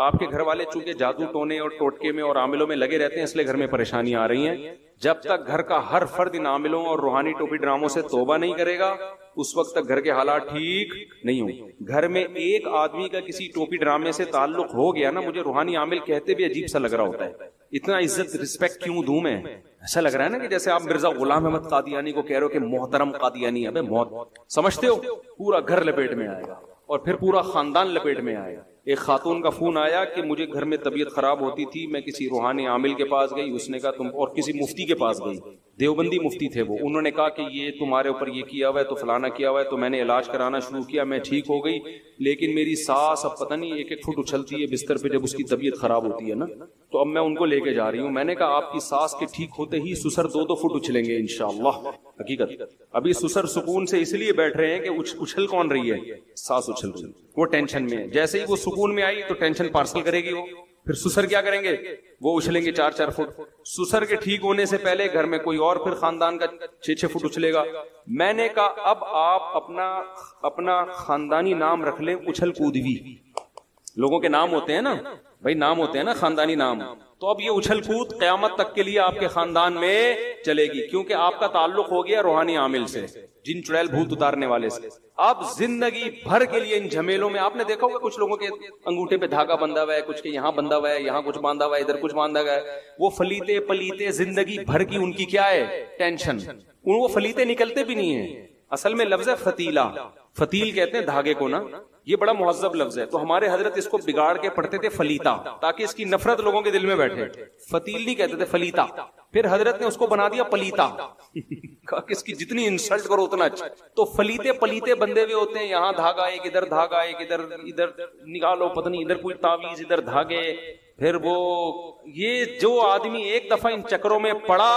آپ کے گھر والے چونکہ جادو ٹونے اور ٹوٹکے میں اور عاملوں میں لگے رہتے ہیں، اس لیے گھر میں پریشانی آ رہی ہیں. جب تک گھر کا ہر فرد ان عاملوں اور روحانی ٹوپی ڈراموں سے توبہ نہیں کرے گا اس وقت تک گھر کے حالات ٹھیک نہیں ہوں گے. گھر میں ایک آدمی کا کسی ٹوپی ڈرامے سے تعلق ہو گیا نا، مجھے روحانی عامل کہتے بھی عجیب سا لگ رہا ہوتا ہے. اتنا عزت رسپیکٹ کیوں دوں میں؟ ایسا لگ رہا ہے نا کہ جیسے آپ مرزا غلام احمد قادیانی کو کہہ رہے ہو کہ محترم قادیانی. ابے موت سمجھتے ہو؟ پورا گھر لپیٹ میں آئے گا اور پھر پورا خاندان لپیٹ میں آئے گا. ایک خاتون کا فون آیا کہ مجھے گھر میں طبیعت خراب ہوتی تھی، میں کسی روحانی عامل کے پاس گئی، اس نے کہا تم، اور کسی مفتی کے پاس گئی، دیوبندی مفتی تھے وہ، انہوں نے کہا کہ یہ تمہارے اوپر یہ کیا ہوا ہے تو فلانا کیا ہوا ہے. تو میں نے علاج کرانا شروع کیا، میں ٹھیک ہو گئی، لیکن میری سانس اب پتہ نہیں ایک ایک فٹ اچھلتی ہے بستر پہ جب اس کی طبیعت خراب ہوتی ہے نا. تو اب میں ان کو لے کے جا رہی ہوں. میں نے کہا آپ کی سانس کے ٹھیک ہوتے ہی سسر 2-2 فٹ اچھلیں گے انشاءاللہ. حقیقت ابھی سسر سکون سے اس لیے بیٹھ رہے ہیں کہ اچھل کون رہی ہے؟ سانس اچھل رہی ہے، وہ ٹینشن میں ہے. جیسے ہی وہ سکون میں آئی تو ٹینشن پارسل کرے گی وہ. پھر سسر کیا کریں گے؟ وہ اچھلیں گے 4-4 فٹ. سسر کے ٹھیک ہونے سے پہلے گھر میں کوئی اور پھر خاندان کا 6-6 فٹ اچھلے گا. میں نے کہا اب آپ اپنا خاندانی نام رکھ لیں اچھل کودوی. لوگوں کے نام ہوتے ہیں نا بھائی، نام ہوتے ہیں نا خاندانی نام. تو اب یہ اچھل کود قیامت تک کے لیے آپ کے خاندان میں چلے گی، کیونکہ آپ کا تعلق ہو گیا روحانی عامل سے، جن چڑیل بھوت اتارنے والے سے. اب زندگی بھر کے لیے ان جھمیلوں میں، آپ نے دیکھا ہوگا کچھ لوگوں کے انگوٹھے پہ دھاگا بندھا ہوا ہے، کچھ کے یہاں بندھا ہوا ہے، یہاں کچھ باندھا ہوا ہے، ادھر کچھ باندھا گیا ہے. وہ فلیتے پلیتے زندگی بھر کی ان کی کیا ہے؟ ٹینشن. وہ فلیتے نکلتے بھی نہیں ہیں. اصل میں لفظ ہے فتیلہ. فتیل کہتے ہیں دھاگے کو نا، یہ بڑا مہذب لفظ ہے. تو ہمارے حضرت اس کو بگاڑ کے پڑھتے تھے فلیتا، تاکہ اس کی نفرت لوگوں کے دل میں بیٹھے. فتیل نہیں کہتے تھے، فلیتا. پھر حضرت نے اس کو بنا دیا پلیتا. کہ اس کی جتنی انسلٹ کرو اتنا اچھا. تو فلیتے پلیتے بندے ہوئے ہوتے ہیں، یہاں دھاگا ایک، ادھر دھاگا ایک، ادھر نکالو پتہ نہیں، ادھر کوئی تعویذ، ادھر دھاگے. پھر وہ یہ جو آدمی ایک دفعہ ان چکروں میں پڑا،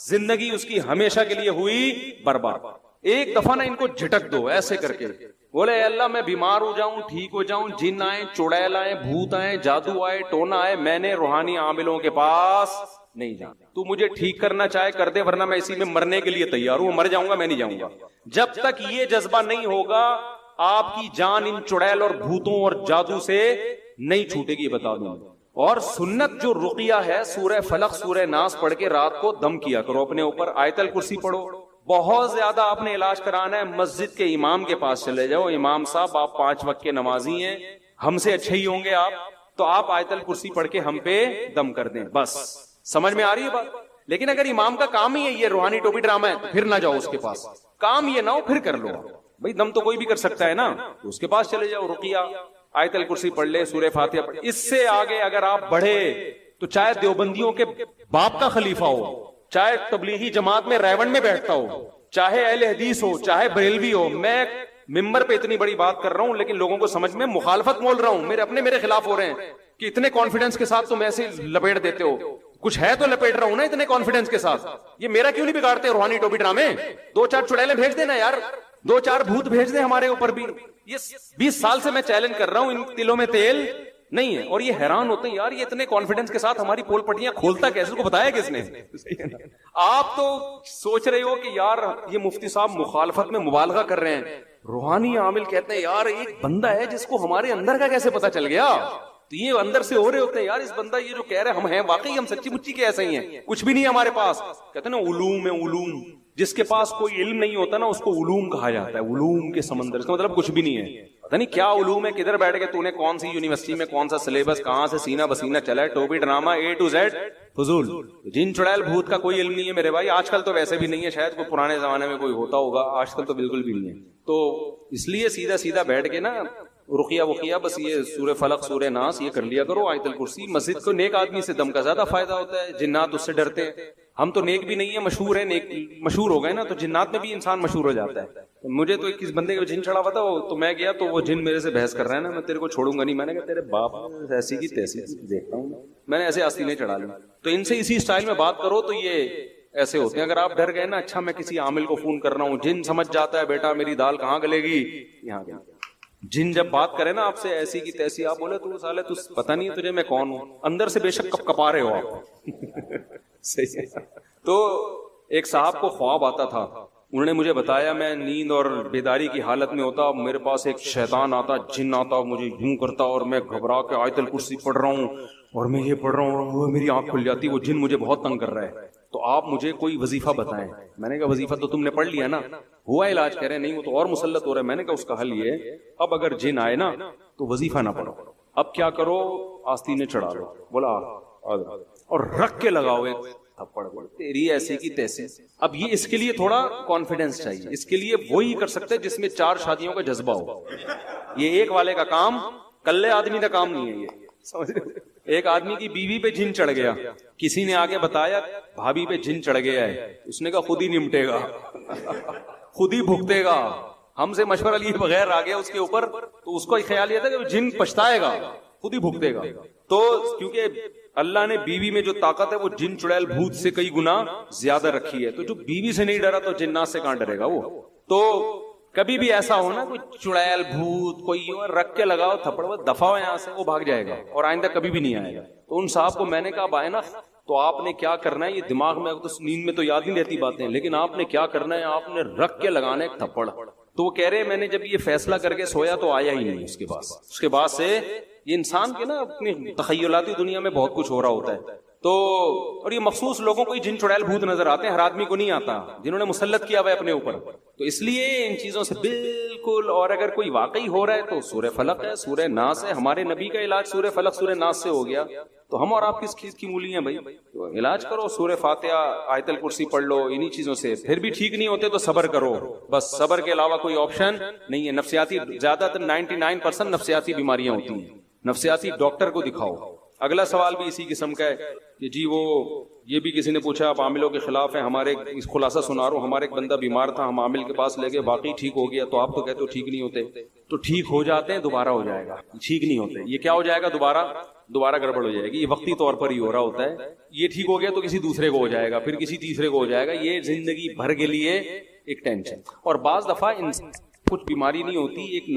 زندگی اس کی ہمیشہ کے لیے ہوئی برباد. ایک دفعہ نا ان کو جھٹک دو ایسے کر کے، بولے اے اللہ میں بیمار ہو جاؤں، ٹھیک ہو جاؤں، جن آئے، چڑیل آئے، بھوت آئے، جادو آئے، ٹونا آئے، میں نے روحانی عاملوں کے پاس نہیں جانا. تو مجھے ٹھیک کرنا چاہے کر دے، ورنہ میں اسی میں مرنے کے لیے تیار ہوں. مر جاؤں گا، میں نہیں جاؤں گا. جب تک یہ جذبہ نہیں ہوگا آپ کی جان ان چڑیل اور بھوتوں اور جادو سے نہیں چھوٹے گی، بتا دوں. اور سنت جو رقیہ ہے، سورہ فلق سورہ ناس پڑھ کے رات کو دم کیا کرو اپنے اوپر، آیت الکرسی پڑھو. بہت زیادہ آپ نے علاج کرانا ہے، مسجد کے امام کے پاس چلے جاؤ. امام صاحب آپ 5 وقت کے نمازی ہیں، ہم سے اچھے ہی ہوں گے آپ، تو آپ آیت الکرسی پڑھ کے ہم پہ دم کر دیں. بس سمجھ میں آ رہی ہے بات؟ لیکن اگر امام کا کام ہی ہے یہ روحانی ٹوپی ڈرامہ ہے تو پھر نہ جاؤ اس کے پاس. کام یہ نہ ہو پھر کر لو. بھائی دم تو کوئی بھی کر سکتا ہے نا، اس کے پاس چلے جاؤ. رقیہ آیت الکرسی پڑھ لے، سورہ فاتحہ پڑھ. اس سے آگے اگر آپ بڑھے تو چاہے دیوبندیوں کے باپ کا خلیفہ ہو، چاہے تبلیغی جماعت میں ریون میں بیٹھتا ہو، چاہے اہل حدیث ہو، چاہے بریلوی ہو. میں ممبر پہ اتنی بڑی بات کر رہا ہوں لیکن لوگوں کو سمجھ میں مخالفت بول رہا ہوں. میرے خلاف ہو رہے ہیں کہ اتنے کانفیڈنس کے ساتھ تم ایسے لپیٹ دیتے ہو. کچھ ہے تو لپیٹ رہا ہوں نا اتنے کانفیڈنس کے ساتھ. یہ میرا کیوں نہیں بگاڑتے روحانی ٹوپی ڈرامے؟ 2-4 چڑیلیں بھیج دینا یار، 2-4 بھوت بھیج دیں ہمارے اوپر بھی. یہ 20 سال سے میں چیلنج کر رہا ہوں، ان دلوں میں تیل نہیں ہے. اور یہ حیران ہوتے ہیں یار یہ اتنے کانفیڈنس کے ساتھ ہماری پول پٹیاں کھولتا کیسے، کو بتایا کس نے؟ آپ تو سوچ رہے ہو کہ یار یہ مفتی صاحب مخالفت میں مبالغہ کر رہے ہیں. روحانی عامل کہتے ہیں یار ایک بندہ ہے جس کو ہمارے اندر کا کیسے پتا چل گیا. تو یہ اندر سے ہو رہے ہوتے ہیں یار اس بندہ یہ جو کہہ رہے ہم ہیں واقعی ہم سچی مچی کے ایسے ہی ہیں، کچھ بھی نہیں ہمارے پاس. کہتے ہیں نا علوم ہے علوم، جس کے پاس کوئی علم نہیں ہوتا نا اس کو علوم کہا جاتا ہے. علوم کے سمندر، اس کا مطلب کچھ بھی نہیں ہے. پتہ نہیں کیا علوم ہے، کدھر بیٹھ کے تو نے کون سی یونیورسٹی میں کون سا سلیبس کہاں سے سینہ بسینہ چلا ہے. ٹوپی ڈرامہ A to Z فضول. جن چڑیل بھوت کا کوئی علم نہیں ہے میرے بھائی. آج کل تو ویسے بھی نہیں ہے، شاید کوئی پرانے زمانے میں کوئی ہوتا ہوگا، آج کل تو بالکل بھی نہیں ہے. تو اس لیے سیدھا سیدھا بیٹھ کے نا رقیہ وقیہ بس یہ سورہ فلق سورہ ناس یہ کر لیا کرو، آیت الکرسی. مسجد کو نیک آدمی سے دم کا زیادہ فائدہ ہوتا ہے، جنات اس سے ڈرتے ہیں. ہم تو نیک بھی نہیں ہے، مشہور ہے، نیک مشہور ہو گئے نا تو جنات میں بھی انسان مشہور ہو جاتا ہے. مجھے تو کس بندے کا جن چڑھا ہوا تھا تو میں گیا تو وہ جن میرے سے بحث کر رہا ہے نا، میں تیرے کو چھوڑوں گا نہیں. میں نے کہا تیرے باپ ایسی کی تیسی دیکھتا ہوں، میں نے ایسے آستینے چڑھا لی. تو ان سے اسی اسٹائل میں بات کرو تو یہ ایسے ہوتے ہیں. اگر آپ ڈر گئے نا، اچھا میں کسی عامل کو فون کر رہا ہوں، جن سمجھ جاتا ہے بیٹا میری دال کہاں گلے گی، یہاں گیا. جن جب بات کرے نا آپ سے ایسی کی تیسی، آپ بولے تو سالے تو پتہ نہیں تجھے میں کون ہوں، اندر سے بے شک کپ کپا رہے ہو آپ. صحیح. تو ایک صاحب کو خواب آتا تھا انہوں نے مجھے بتایا میں نیند اور بیداری کی حالت میں ہوتا, میرے پاس ایک شیطان آتا, جن آتا, مجھے یوں کرتا اور میں گھبرا کے آیت الکرسی پڑھ رہا ہوں اور میں یہ پڑھ رہا ہوں اور میری آنکھ کھل جاتی, وہ جن مجھے بہت تنگ کر رہا ہے, تو آپ مجھے کوئی وظیفہ بتائیں. میں نے کہا وظیفہ تو تم نے پڑھ لیا نا, ہوا علاج. کہہ رہے نہیں وہ تو اور مسلط ہو رہا ہے. میں نے کہا اس کا حل یہ, اب اگر جن آئے نا تو وظیفہ نہ پڑھو, اب کیا کرو, آستینے چڑھا لو. بولا اور رکھ کے لگاؤ ایک تھپڑ, تیری ایسی کی تیسی. اب یہ اس کے لیے تھوڑا کانفیڈنس چاہیے, اس کے لیے وہی کر سکتے جس میں 4 شادیوں کا جذبہ ہو. یہ ایک والے کا کام کلے آدمی کا کام نہیں ہے. یہ سمجھ رہے, ایک آدمی کی بیوی پہ جن چڑھ گیا, کسی نے آگے بتایا بھابھی پہ جن چڑھ گیا ہے, اس نے کہا خود ہی نمٹے گا, خود ہی بھگتے گا, ہم سے مشورہ لیے بغیر آ گیا اس کے اوپر, تو اس کو خیال یہ تھا کہ جن پچھتائے گا, خود ہی بھگتے گا. تو کیونکہ اللہ نے بیوی میں جو طاقت ہے وہ جن چڑیل بھوت سے کئی گنا زیادہ رکھی ہے, تو جو بیوی سے نہیں ڈرا تو جنات سے کہاں ڈرے گا وہ. تو کبھی بھی ایسا ہونا کوئی چڑیل بھوت کوئی رکھ کے لگاؤ تھپڑ, وہ دفع ہو یہاں سے, وہ بھاگ جائے گا اور آئندہ کبھی بھی نہیں آئے گا. تو ان صاحب کو میں نے کہا بھائی نا, تو آپ نے کیا کرنا ہے, یہ دماغ میں تو نیند میں تو یاد نہیں رہتی باتیں, لیکن آپ نے کیا کرنا ہے, آپ نے رکھ کے لگانا ایک تھپڑ. تو وہ کہہ رہے میں نے جب یہ فیصلہ کر کے سویا تو آیا ہی نہیں اس کے بعد سے یہ انسان کے نا اپنی تخیلاتی دنیا میں بہت کچھ ہو رہا ہوتا ہے. تو اور یہ مخصوص لوگوں کو ہی جن چڑیل بھوت نظر آتے ہیں, ہر آدمی کو نہیں آتا جنہوں نے مسلط کیا ہوا ہے اپنے اوپر. تو اس لیے ان چیزوں سے بالکل, اور اگر کوئی واقعی ہو رہا ہے تو سورہ فلق ہے, سورہ ناس ہے. ہمارے نبی کا علاج سورہ فلق سورہ ناس سے ہو گیا, تو ہم اور آپ کس چیز کی مولی ہیں بھائی؟ تو علاج کرو, سورہ فاتحہ آیت الکرسی پڑھ لو, انہی چیزوں سے. پھر بھی ٹھیک نہیں ہوتے تو صبر کرو, بس صبر کے علاوہ کوئی آپشن نہیں ہے. نفسیاتی زیادہ تر 99% نفسیاتی بیماریاں ہوتی ہیں, نفسیاتی ڈاکٹر کو دکھاؤ. اگلا سوال بھی اسی قسم کا ہے کہ جی وہ یہ بھی کسی نے پوچھا آپ عاملوں کے خلاف ہیں. ہمارے اس خلاصہ سنا رہا ہوں, ہمارے ایک بندہ بیمار تھا, ہم عامل کے پاس لے گئے, واقعی ٹھیک ہو گیا. تو آپ تو کہتے ہو ٹھیک نہیں ہوتے, تو ٹھیک ہو جاتے ہیں دوبارہ ہو جائے گا, ٹھیک نہیں ہوتے. یہ کیا ہو جائے گا, دوبارہ گڑبڑ ہو جائے گی. یہ وقتی طور پر ہی ہو رہا ہوتا ہے. یہ ٹھیک ہو گیا تو کسی دوسرے کو ہو جائے گا, پھر کسی تیسرے کو ہو جائے گا. یہ زندگی بھر کے لیے ایک ٹینشن. اور بعض دفعہ کچھ بیماری نہیں ہوتی, ایک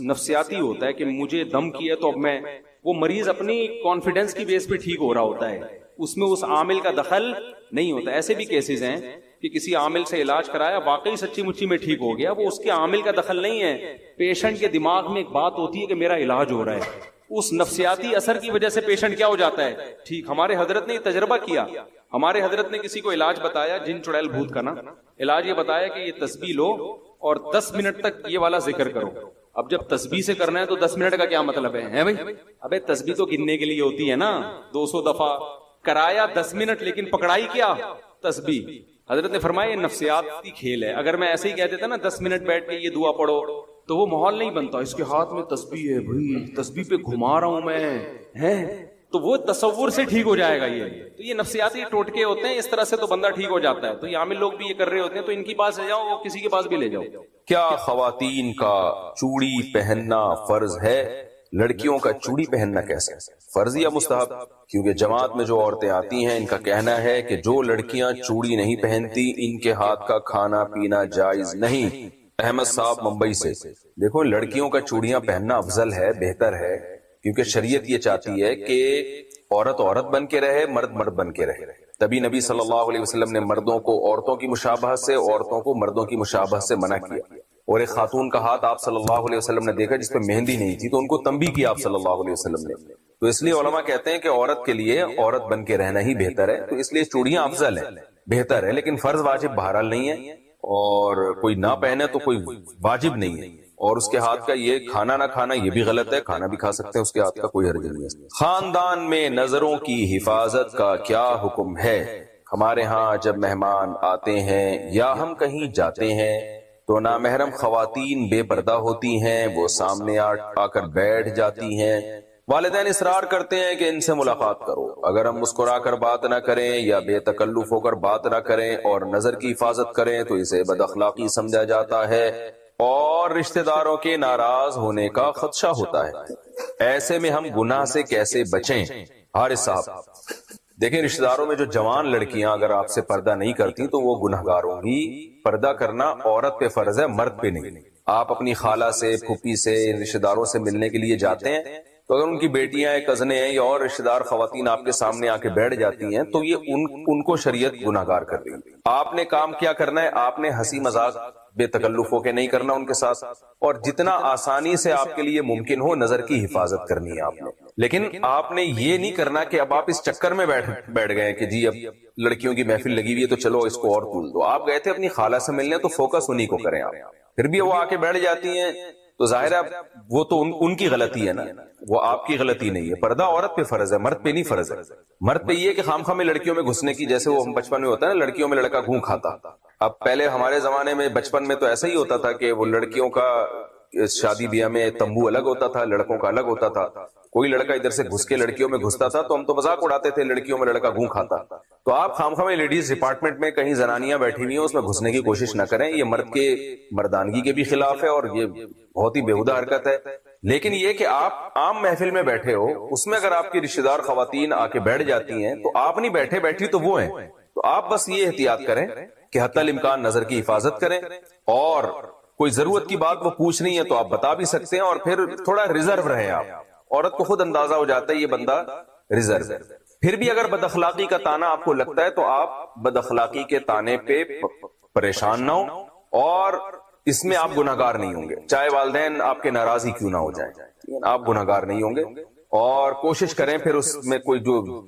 نفسیاتی ہوتا ہے کہ مجھے دم کیا تو اب میں, وہ مریض اپنی کانفیڈنس کی بیس پہ ٹھیک ہو رہا ہوتا ہے, اس میں اس عامل کا دخل نہیں ہوتا. ایسے بھی کیسز ہیں کہ کسی عامل سے علاج کرایا, واقعی سچی مچی میں ٹھیک ہو گیا, وہ اس کے عامل کا دخل نہیں ہے. پیشنٹ کے دماغ میں ایک بات ہوتی ہے کہ میرا علاج ہو رہا ہے, اس نفسیاتی اثر کی وجہ سے پیشنٹ کیا ہو جاتا ہے ٹھیک. ہمارے حضرت نے یہ تجربہ کیا, ہمارے حضرت نے کسی کو علاج بتایا جن چڑیل بھوت کا نا, علاج یہ بتایا کہ یہ تسبیح لو اور 10 منٹ تک یہ والا ذکر کرو. اب جب تسبیح سے کرنا ہے تو 10 منٹ کا کیا مطلب ہے بھائی؟ ابے تسبیح تو گننے کے لیے ہوتی ہے نا, 200 دفعہ کرایا 10 منٹ, لیکن پکڑائی کیا تسبیح. حضرت نے فرمایا یہ نفسیاتی کھیل ہے. اگر میں ایسے ہی کہہ دیتا نا 10 منٹ بیٹھ کے یہ دعا پڑھو, تو وہ ماحول نہیں بنتا. اس کے ہاتھ میں تسبیح ہے بھائی, تسبیح پہ گھما رہا ہوں میں, تو وہ تصور سے ٹھیک ہو جائے گا. تو یہ نفسیاتی ٹوٹکے ہوتے ہیں, اس طرح سے تو بندہ ٹھیک ہو جاتا ہے. تو یہ عامل لوگ بھی یہ کر رہے ہوتے ہیں, تو ان کے پاس لے جاؤ, وہ کسی کے پاس بھی لے جاؤ. کیا خواتین کا چوڑی پہننا فرض ہے؟ لڑکیوں کا چوڑی پہننا کیسے فرض یا مستحب؟ کیونکہ جماعت میں جو عورتیں آتی ہیں ان کا کہنا ہے کہ جو لڑکیاں چوڑی نہیں پہنتی ان کے ہاتھ کا کھانا پینا جائز نہیں. احمد صاحب ممبئی سے. دیکھو لڑکیوں کا چوڑیاں پہننا افضل ہے, بہتر ہے, کیونکہ شریعت یہ چاہتی ہے کہ عورت عورت بن کے رہے, مرد مرد بن کے رہے. تبھی نبی صلی اللہ علیہ وسلم نے مردوں کو عورتوں کی مشابہت سے, عورتوں کو مردوں کی مشابہت سے منع کیا. اور ایک خاتون کا ہاتھ آپ صلی اللہ علیہ وسلم نے دیکھا جس پہ مہندی نہیں تھی, تو ان کو تنبیہ کیا آپ صلی اللہ علیہ وسلم نے. تو اس لیے علماء کہتے ہیں کہ عورت کے لیے عورت بن کے رہنا ہی بہتر ہے. تو اس لیے چوڑیاں افضل ہیں, بہتر ہے, لیکن فرض واجب بہرحال نہیں ہے. اور کوئی نہ پہنے تو کوئی واجب نہیں ہے. اور اس کے ہاتھ کا یہ کھانا نہ کھانا یہ بھی غلط ہے, کھانا بھی کھا سکتے ہیں, اس کے ہاتھ کا کوئی حرج نہیں ہے. خاندان میں نظروں کی حفاظت کا کیا حکم ہے؟ ہمارے ہاں جب مہمان آتے ہیں یا ہم کہیں جاتے ہیں تو نامحرم خواتین بے پردہ ہوتی ہیں, وہ سامنے آ کر بیٹھ جاتی ہیں. والدین اصرار کرتے ہیں کہ ان سے ملاقات کرو. اگر ہم مسکرا کر بات نہ کریں یا بے تکلف ہو کر بات نہ کریں اور نظر کی حفاظت کریں تو اسے بد اخلاقی سمجھا جاتا ہے اور رشتہ داروں کے ناراض ہونے کا خدشہ ہوتا ہے. ایسے میں ہم گناہ سے کیسے بچیں؟ حارث صاحب. دیکھیں رشتہ داروں میں جو جوان لڑکیاں اگر آپ سے پردہ نہیں کرتی تو وہ گنہگار ہوں گی. پردہ کرنا عورت پہ فرض ہے, مرد پہ نہیں. آپ اپنی خالہ سے, پھوپھی سے, رشتہ داروں سے ملنے کے لیے جاتے ہیں تو اگر ان کی بیٹیاں ہیں، کزنیں ہیں یا اور رشتے دار خواتین آپ کے سامنے آ کے بیٹھ جاتی ہیں تو یہ ان کو شریعت گناہگار کر رہی ہے. آپ نے کام کیا کرنا ہے، آپ نے ہنسی مذاق بے تکلف ہو کے نہیں کرنا ان کے ساتھ، اور جتنا آسانی سے آپ کے لیے ممکن ہو نظر کی حفاظت کرنی ہے آپ نے. لیکن آپ نے یہ نہیں کرنا کہ اب آپ اس چکر میں بیٹھ گئے کہ جی اب لڑکیوں کی محفل لگی ہوئی ہے تو چلو اس کو اور تول دو. آپ گئے تھے اپنی خالہ سے ملنے تو فوکس انہی کو کریں آپ. پھر بھی وہ آ کے بیٹھ جاتی ہیں تو ظاہر ہے وہ تو ان کی غلطی ہے نا، وہ آپ کی غلطی نہیں ہے. پردہ عورت پہ فرض ہے، مرد پہ نہیں فرض ہے. مرد پہ یہ ہے کہ خام خواہ میں لڑکیوں میں گھسنے کی، جیسے وہ بچپن میں ہوتا ہے نا لڑکیوں میں لڑکا گھوں کھاتا. اب پہلے ہمارے زمانے میں بچپن میں تو ایسا ہی ہوتا تھا کہ وہ لڑکیوں کا شادی بیاہ میں تمبو الگ ہوتا تھا، لڑکوں کا الگ ہوتا تھا. کوئی لڑکا ادھر سے گھس کے لڑکیوں میں گھستا تھا تو ہم تو مذاق اڑاتے تھے لڑکیوں میں لڑکا گھوں کھاتا. تو آپ خام خواہ میں لیڈیز ڈپارٹمنٹ میں کہیں زنانیاں بیٹھی ہوئی ہیں اس میں گھسنے کی کوشش نہ کریں. یہ مرد کے مردانگی کے بھی خلاف ہے اور یہ بہت ہی بیہودہ حرکت ہے. لیکن یہ کہ آپ عام محفل میں بیٹھے ہو، اس میں اگر آپ کی رشتہ دار خواتین آ کے بیٹھ جاتی ہیں تو آپ نہیں بیٹھے، بیٹھی تو وہ ہیں. تو آپ بس یہ احتیاط کریں کہ حتی الامکان نظر کی حفاظت کریں، اور کوئی ضرورت کی بات وہ پوچھ رہی ہے تو آپ بتا بھی سکتے ہیں. اور پھر تھوڑا ریزرو رہیں آپ. عورت کو خود اندازہ ہو جاتا ہے یہ بندہ ریزرو ہے. پھر بھی اگر بد اخلاقی کا تانا آپ کو لگتا ہے تو آپ بد اخلاقی کے تانے پہ پریشان نہ ہو، اور اس میں آپ گناہگار نہیں ہوں گے. چاہے والدین آپ کے ناراض ہی کیوں نہ ہو جائیں، آپ گناہگار نہیں ہوں گے. اور کوشش کریں پھر اس میں کوئی جو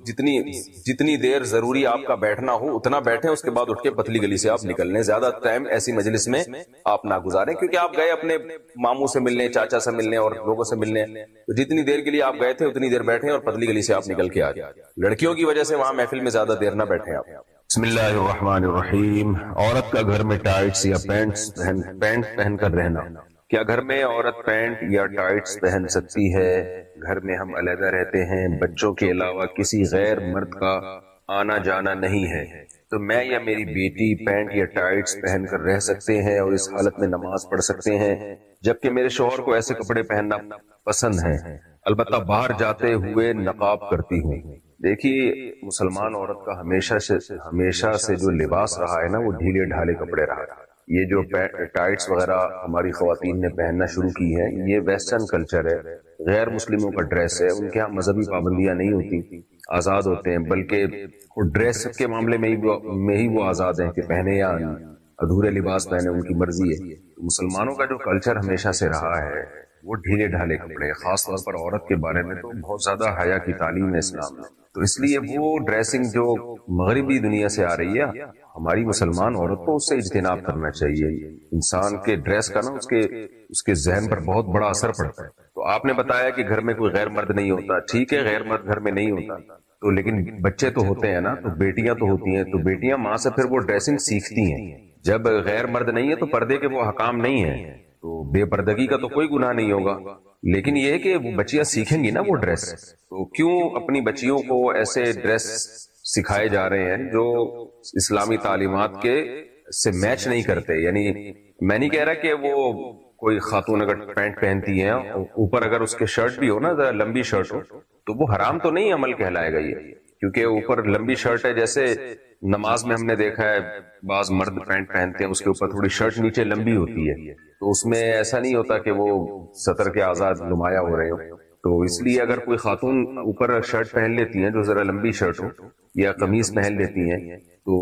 جتنی دیر ضروری آپ کا بیٹھنا ہو اتنا بیٹھیں، اس کے بعد اٹھ کے پتلی گلی سے آپ نکل لیں. زیادہ ٹائم ایسی مجلس میں آپ نہ گزاریں، کیونکہ آپ گئے اپنے ماموں سے ملنے، چاچا سے ملنے اور لوگوں سے ملنے، تو جتنی دیر کے لیے آپ گئے تھے اتنی دیر بیٹھیں اور پتلی گلی سے آپ نکل کے آ جائیں. لڑکیوں کی وجہ سے وہاں محفل میں زیادہ دیر نہ بیٹھیں آپ. بسم اللہ الرحمن الرحیم. عورت کا گھر میں ٹائٹس یا پینٹ پہن کر رہنا. کیا گھر میں عورت پینٹ یا ٹائٹس پہن سکتی ہے؟ گھر میں ہم علیحدہ رہتے ہیں، بچوں کے علاوہ کسی غیر مرد کا آنا جانا نہیں ہے، تو میں یا میری بیٹی پینٹ یا ٹائٹس پہن کر رہ سکتے ہیں اور اس حالت میں نماز پڑھ سکتے ہیں، جبکہ میرے شوہر کو ایسے کپڑے پہننا پسند ہے. البتہ باہر جاتے ہوئے نقاب کرتی ہوں. دیکھیے، مسلمان عورت کا ہمیشہ سے جو لباس رہا ہے نا وہ ڈھیلے ڈھالے کپڑے رہا ہے. یہ جو ٹائٹس وغیرہ ہماری خواتین نے پہننا شروع کی ہے یہ ویسٹرن کلچر ہے، غیر مسلموں کا ڈریس ہے. ان کے ہاں مذہبی پابندیاں نہیں ہوتی، آزاد ہوتے ہیں، بلکہ ڈریس کے معاملے میں ہی وہ آزاد ہیں کہ پہنے یا ادھورے لباس پہنے، ان کی مرضی ہے. مسلمانوں کا جو کلچر ہمیشہ سے رہا ہے وہ ڈھیلے ڈھالے کپڑے، خاص طور پر عورت کے بارے میں تو بہت زیادہ حیا کی تعلیم ہے اسلام میں. تو اس لیے وہ ڈریسنگ جو مغربی دنیا سے آ رہی ہے، ہماری مسلمان عورت کو اس سے اجتناب کرنا چاہیے. انسان کے ڈریس کا نا اس کے ذہن پر بہت بڑا اثر پڑتا ہے. تو آپ نے بتایا کہ گھر میں کوئی غیر مرد نہیں ہوتا، ٹھیک ہے غیر مرد گھر میں نہیں ہوتا، تو لیکن بچے تو ہوتے ہیں نا، تو بیٹیاں تو ہوتی ہیں، تو بیٹیاں ماں سے پھر وہ ڈریسنگ سیکھتی ہیں. جب غیر مرد نہیں ہے تو پردے کے وہ حکام نہیں ہیں، تو بے پردگی کا تو کوئی گناہ نہیں ہوگا. لیکن یہ ہے کہ وہ بچیاں سیکھیں گی نا وہ ڈریس، تو کیوں اپنی بچیوں کو ایسے ڈریس سکھائے جا رہے ہیں جو اسلامی تعلیمات کے سے میچ نہیں کرتے. یعنی میں نہیں کہہ رہا کہ وہ کوئی خاتون اگر پینٹ پہنتی ہیں اوپر اگر اس کے شرٹ بھی ہو نا ذرا لمبی شرٹ ہو تو وہ حرام تو نہیں عمل کہلائے گا یہ، کیونکہ اوپر لمبی شرٹ ہے. جیسے نماز میں ہم نے دیکھا ہے بعض مرد پینٹ پہنتے ہیں اس کے اوپر تھوڑی شرٹ نیچے لمبی ہوتی ہے، تو اس میں ایسا نہیں ہوتا کہ وہ سطر کے آزاد نمایاں ہو رہے ہو. تو اس لیے اگر کوئی خاتون اوپر شرٹ پہن لیتی ہیں جو ذرا لمبی شرٹ ہو یا قمیص پہن لیتی ہیں تو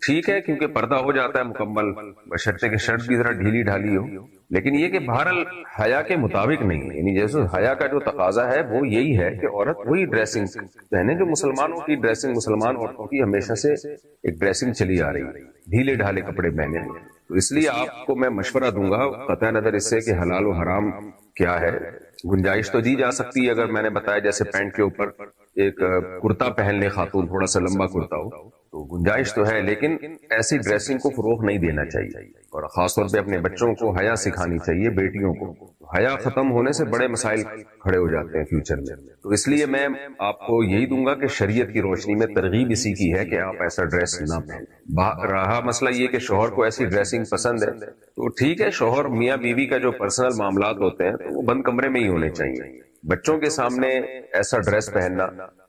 ٹھیک ہے، کیونکہ پردہ ہو جاتا ہے مکمل، بشرطے کہ شرٹ بھی ذرا ڈھیلی ڈھالی ہو. لیکن یہ کہ بہرحال حیا کے مطابق نہیں، یعنی جیسے حیا کا جو تقاضا ہے وہ یہی ہے کہ عورت وہی ڈریسنگ پہنے جو مسلمانوں کی ڈریسنگ، مسلمان عورتوں کی ہمیشہ سے ایک ڈریسنگ چلی آ رہی ہے، ڈھیلے ڈھالے کپڑے پہنے. تو اس لیے آپ کو میں مشورہ دوں گا قطع نظر اس سے کہ حلال و حرام کیا ہے. گنجائش تو دی جا سکتی ہے، اگر میں نے بتایا جیسے پینٹ کے اوپر ایک کرتا پہن لے خاتون، تھوڑا سا لمبا کرتا ہو تو گنجائش تو ہے، لیکن ایسی ڈریسنگ کو فروغ نہیں دینا چاہیے. اور خاص طور پہ اپنے بچوں کو حیا سکھانی چاہیے، بیٹیوں کو. حیا ختم ہونے سے بڑے مسائل کھڑے ہو جاتے ہیں فیوچر میں. تو اس لیے میں آپ کو یہی دوں گا کہ شریعت کی روشنی میں ترغیب اسی کی ہے کہ آپ ایسا ڈریس نہ پہنیں. رہا مسئلہ یہ کہ شوہر کو ایسی ڈریسنگ پسند ہے تو ٹھیک ہے، شوہر میاں بیوی کا جو پرسنل معاملات ہوتے ہیں تو وہ بند کمرے میں ہی ہونے چاہیے. بچوں کے سامنے ایسا ڈریس پہننا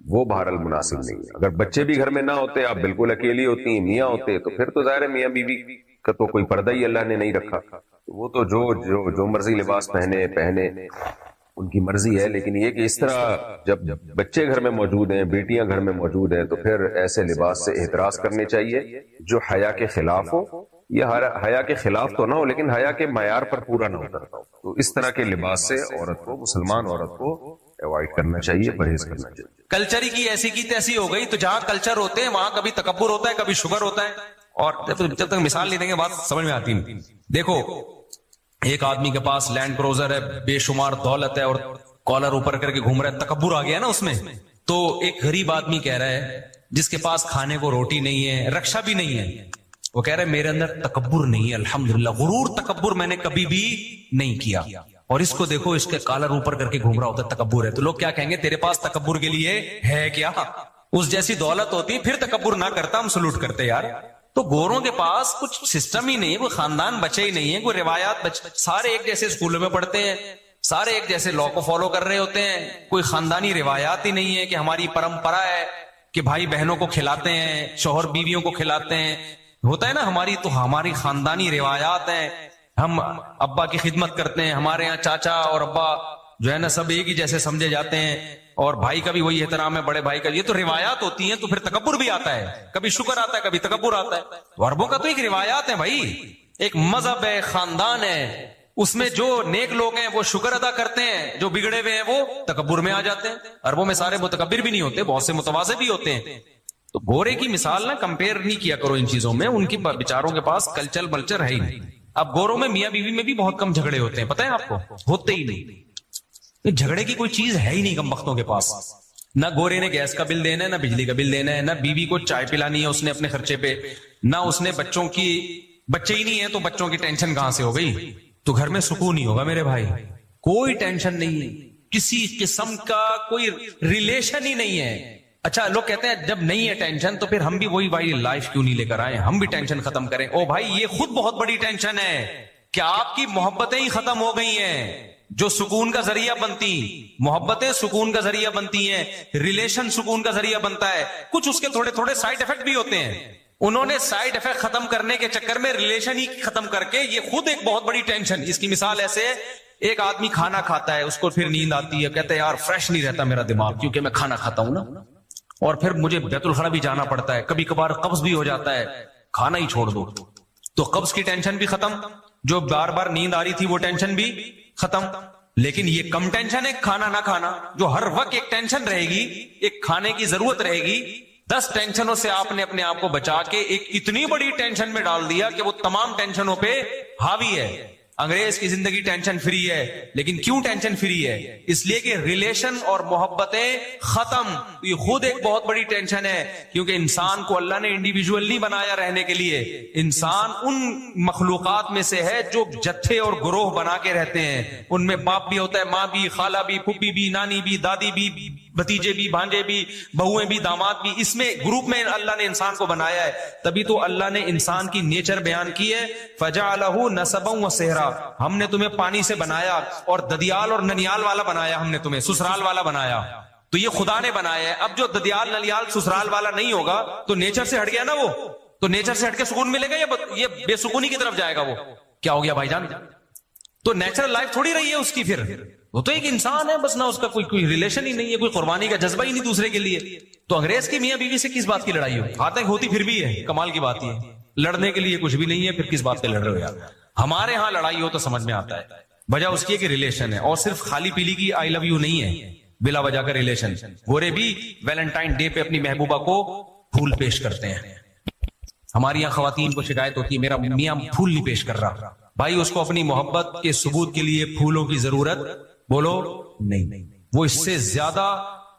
وہ بہرحال مناسب نہیں ہے. اگر بچے بھی گھر میں نہ ہوتے، آپ بالکل اکیلی ہوتی ہیں، میاں ہوتے، تو پھر تو ظاہر ہے میاں بیوی کا تو کوئی پردہ ہی اللہ نے نہیں رکھا، وہ تو جو مرضی لباس پہنے. ان کی مرضی ہے، لیکن یہ کہ اس طرح جب بچے گھر میں موجود ہیں، بیٹیاں گھر میں موجود ہیں، تو پھر ایسے لباس سے احتراز کرنے چاہیے جو حیا کے خلاف ہو، یا حیا کے خلاف تو نہ ہو لیکن حیا کے معیار پر پورا نہ اترتا ہو. تو اس طرح کے لباس سے عورت کو، مسلمان عورت کو اوائڈ کرنا چاہیے، پرہیز کرنا چاہیے. کلچر کی ایسی کی تیسی ہو گئی، تو جہاں کلچر ہوتے ہیں وہاں کبھی تکبر ہوتا ہے، کبھی شوگر ہوتا ہے. اور جب تک مثال نہیں دیں گے بات سمجھ میں آتی نہیں. دیکھو ایک آدمی کے پاس لینڈ کروزر ہے، بے شمار دولت ہے، اور کالر اوپر کر کے گھوم رہا ہے، تکبر آ گیا نا اس میں. تو ایک غریب آدمی کہہ رہا ہے جس کے پاس کھانے کو روٹی نہیں ہے، رکشا بھی نہیں ہے، وہ کہہ رہا ہے میرے اندر تکبر نہیں ہے، الحمدللہ، غرور تکبر میں نے کبھی بھی نہیں کیا. اور اس کو دیکھو، اس کے کالر اوپر کر کے گھوم رہا ہوتا ہے، تکبر ہے. تو لوگ کیا کہیں گے، تیرے پاس تکبر کے لیے ہے کیا؟ اس جیسی دولت ہوتی پھر تکبر نہ کرتا، ہم سلوٹ کرتے یار. تو گوروں کے پاس کچھ سسٹم ہی نہیں ہے، کوئی خاندان بچے ہی نہیں ہے، کوئی روایات بچے، سارے ایک جیسے اسکولوں میں پڑھتے ہیں، سارے ایک جیسے لا کو فالو کر رہے ہوتے ہیں، کوئی خاندانی روایات ہی نہیں ہے کہ ہماری پرمپرا ہے کہ بھائی بہنوں کو کھلاتے ہیں، شوہر بیویوں کو کھلاتے ہیں. ہوتا ہے نا ہماری، تو ہماری خاندانی روایات ہیں، ہم ابا کی خدمت کرتے ہیں، ہمارے یہاں چاچا اور ابا جو ہے نا سب ایک ہی جیسے سمجھے جاتے ہیں، اور بھائی کا بھی وہی احترام ہے، بڑے بھائی کا. یہ تو روایات ہوتی ہیں، تو پھر تکبر بھی آتا ہے، کبھی شکر آتا ہے، کبھی تکبر آتا ہے. عربوں کا تو ایک روایات ہے بھائی، ایک مذہب ہے، خاندان ہے، اس میں جو نیک لوگ ہیں وہ شکر ادا کرتے ہیں، جو بگڑے ہوئے ہیں وہ تکبر میں آ جاتے ہیں. عربوں میں سارے متکبر بھی نہیں ہوتے، بہت سے متواضع بھی ہوتے ہیں. تو گورے کی مثال نہ کمپیئر نہیں کیا کرو ان چیزوں میں، ان کی بیچاروں کے پاس کلچر بلچر ہے ہی نہیں. اب گوروں میں میاں بیوی میں بھی بہت کم جھگڑے ہوتے ہیں، پتہ ہے آپ کو، ہوتے ہی نہیں. جھگڑے کی کوئی چیز ہے ہی نہیں کم بختوں کے پاس. نہ گورے نے گیس کا بل دینا ہے، نہ بجلی کا بل دینا ہے، نہ بیوی کو چائے پلانی ہے اس نے اپنے خرچے پہ، نہ اس نے بچوں کی، بچے ہی نہیں ہے تو بچوں کی ٹینشن کہاں سے ہو گئی. تو گھر میں سکون نہیں ہوگا میرے بھائی، کوئی ٹینشن نہیں ہے، کسی قسم کا کوئی ریلیشن ہی نہیں ہے. اچھا لوگ کہتے ہیں جب نہیں ہے ٹینشن تو پھر ہم بھی وہی بھائی لائف کیوں نہیں لے کر آئے، ہم بھی ٹینشن ختم کریں. او بھائی یہ خود بہت بڑی ٹینشن ہے کہ آپ کی محبتیں ہی ختم ہو گئی ہیں جو سکون کا ذریعہ بنتی. محبتیں سکون کا ذریعہ بنتی ہیں، ریلیشن سکون کا ذریعہ بنتا ہے. کچھ اس کے تھوڑے تھوڑے سائیڈ افیکٹ بھی ہوتے ہیں، انہوں نے سائیڈ افیکٹ ختم کرنے کے چکر میں ریلیشن ہی ختم کر کے، یہ خود ایک بہت بڑی ٹینشن. اس کی مثال ایسے ہے، ایک آدمی کھانا کھاتا ہے، اس کو پھر نیند آتی ہے، کہتا ہے یار فریش نہیں رہتا میرا دماغ کیونکہ میں کھانا کھاتا ہوں نا، اور پھر مجھے بیت الخلا بھی جانا پڑتا ہے، کبھی کبھار قبض بھی ہو جاتا ہے، کھانا ہی چھوڑ دو. تو قبض کی ٹینشن بھی ختم، جو بار بار نیند آ رہی تھی وہ ٹینشن بھی ختم. لیکن یہ کم ٹینشن ہے کھانا نہ کھانا، جو ہر وقت ایک ٹینشن رہے گی، ایک کھانے کی ضرورت رہے گی. 10 ٹینشنوں سے آپ نے اپنے آپ کو بچا کے ایک اتنی بڑی ٹینشن میں ڈال دیا کہ وہ تمام ٹینشنوں پہ حاوی ہے. انگریز کی زندگی ٹینشن فری ہے، لیکن کیوں ٹینشن فری ہے؟ اس لیے کہ ریلیشن اور محبتیں ختم. یہ خود ایک بہت بڑی ٹینشن ہے، کیونکہ انسان کو اللہ نے انڈیویجول نہیں بنایا رہنے کے لیے. انسان ان مخلوقات میں سے ہے جو جتھے اور گروہ بنا کے رہتے ہیں. ان میں باپ بھی ہوتا ہے، ماں بھی، خالہ بھی، پھوپھی بھی، نانی بھی، دادی بھی، بھتیجے بھی، بھانجے بھی، بہویں بھی، داماد بھی. اس میں گروپ میں اللہ نے انسان کو بنایا ہے. تبھی تو اللہ نے انسان کی نیچر بیان کی ہے، فَجَعَلَهُ نَسَبًا وَسِحْرًا. ہم نے تمہیں پانی سے بنایا اور ددیال اور ننیال والا بنایا، ہم نے تمہیں سسرال والا بنایا. تو یہ خدا نے بنایا ہے. اب جو ددیال ننیال سسرال والا نہیں ہوگا تو نیچر سے ہٹ گیا نا، وہ تو نیچر سے ہٹ کے سکون ملے گا یا یہ بے سکونی کی طرف جائے گا؟ وہ کیا ہو گیا بھائی جان؟ تو نیچرل لائف تھوڑی رہی ہے اس کی. پھر وہ تو ایک انسان ہے بس، نہ اس کا کوئی ریلیشن ہی نہیں ہے، کوئی قربانی کا جذبہ ہی نہیں دوسرے کے لیے. تو انگریز کی میاں بیوی سے کس بات کی لڑائی ہو؟ ہاتھ ہوتی پھر بھی ہے، کمال کی بات یہ لڑنے کے لیے کچھ بھی نہیں ہے، پھر کس بات پہ لڑ رہے ہو یار؟ ہمارے ہاں لڑائی ہو تو سمجھ میں آتا ہے، وجہ اس کی ہے کہ ریلیشن ہے، اور صرف خالی پیلی کی آئی لو یو نہیں ہے، بلا وجہ کا ریلیشن. گورے بھی ویلنٹائن ڈے پہ اپنی محبوبہ کو پھول پیش کرتے ہیں. ہماری یہاں خواتین کو شکایت ہوتی ہے میرا میاں پھول نہیں پیش کر رہا. بھائی اس کو اپنی محبت کے ثبوت کے لیے پھولوں کی ضرورت بولو نہیں. وہ اس سے زیادہ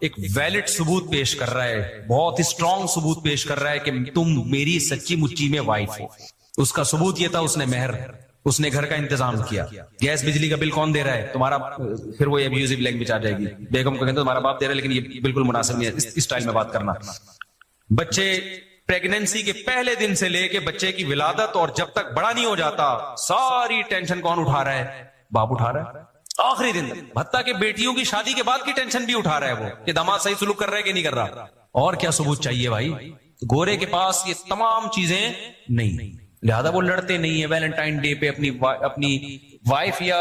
ایک ویلڈ ثبوت پیش کر رہا ہے، بہت ہی اسٹرانگ ثبوت پیش کر رہا ہے کہ تم میری سچی مچی میں وائف ہو. اس کا ثبوت یہ تھا اس نے مہر، اس نے گھر کا انتظام کیا. گیس بجلی کا بل کون دے رہا ہے؟ تمہارا. پھر وہ ابیوزو لینگویج آ جائے گی، بیگم کو کہتے تمہارا باپ دے رہا ہے، لیکن یہ بالکل مناسب نہیں ہے اس اسٹائل میں بات کرنا. بچے پریگننسی کے پہلے دن سے لے کے بچے کی ولادت اور جب تک بڑا نہیں ہو جاتا ساری ٹینشن کون اٹھا رہا ہے؟ باپ اٹھا رہا ہے. آخری دن حتیٰ کہ بیٹیوں کی شادی کے بعد کی ٹینشن بھی اٹھا رہا ہے وہ کہ داماد صحیح سلوک کر رہا ہے کہ نہیں کر رہا. اور کیا ثبوت چاہیے بھائی؟ گورے کے پاس یہ تمام چیزیں نہیں، لہذا وہ لڑتے نہیں ہیں. ویلنٹائن ڈے پہ اپنی وائف یا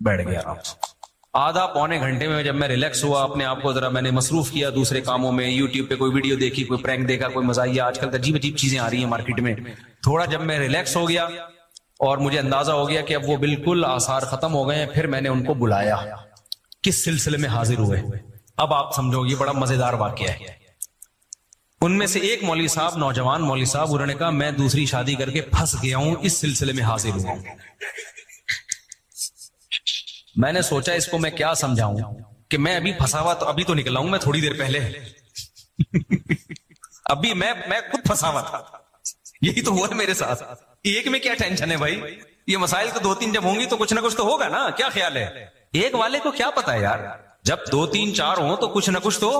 بیٹھ گیا آرام سے. آدھا پونے گھنٹے میں جب میں ریلیکس ہوا, اپنے آپ کو ذرا میں نے مصروف کیا دوسرے کاموں میں, یوٹیوب پہ کوئی ویڈیو دیکھی, کوئی پرینک دیکھا, کوئی مزاحیہ, آج کل عجیب عجیب چیزیں آ رہی ہیں مارکیٹ میں. تھوڑا جب میں ریلیکس ہو گیا اور مجھے اندازہ ہو گیا کہ اب وہ بالکل آثار ختم ہو گئے ہیں, پھر میں نے ان کو بلایا. کس سلسلے میں حاضر ہوئے, اب آپ سمجھو, یہ بڑا مزیدار واقعہ ہے. ان میں سے ایک مولوی صاحب, نوجوان مولوی صاحب, انہوں نے کہا میں دوسری شادی کر کے پھنس گیا ہوں, اس سلسلے میں حاضر ہوا ہوں. میں نے سوچا اس کو میں کیا سمجھاؤں کہ میں ابھی پھنسا ہوا, تو ابھی تو نکلا ہوں میں تھوڑی دیر پہلے, ابھی میں خود پھنسا ہوا تھا. یہی تو ہوا میرے ساتھ. ایک میں کیا ٹینشن ہے بھائی, یہ مسائل تو 2-3 جب ہوں گی تو کچھ نہ کچھ تو ہوگا نا, کیا خیال ہے؟ ایک والے کو کیا پتا ہے یار, جب 2-3-4 ہوں تو کچھ نہ کچھ تو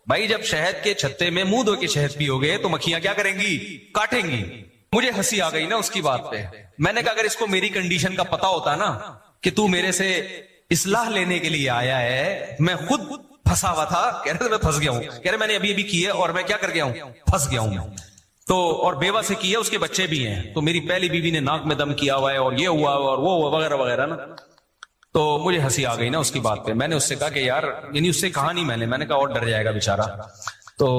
بھائی. جب شہد کے چھتے میں منہ دھو کے شہد پیو گے تو مکھیاں کیا کریں گی, کاٹیں گی. مجھے ہنسی آ گئی نا اس کی بات پہ. میں نے کہا اگر اس کو میری کنڈیشن کا پتا ہوتا نا کہ تو میرے سے اصلاح لینے کے لیے آیا ہے, میں خود پھنسا ہوا تھا. کہہ رہے میں پھنس گیا ہوں, کہہ رہے میں نے ابھی کی ہے اور میں کیا کر گیا ہوں, پھنس گیا ہوں. تو اور بیوہ سے کی ہے, اس کے بچے بھی ہیں, تو میری پہلی بیوی نے ناک میں دم کیا ہوا ہے اور یہ ہوا اور وہ وغیرہ وغیرہ نا. تو مجھے ہنسی آ گئی نا اس کی بات پہ. میں نے اس سے کہا کہ یار, یعنی اس سے کہا نہیں میں نے کہا اور ڈر جائے گا بیچارہ. تو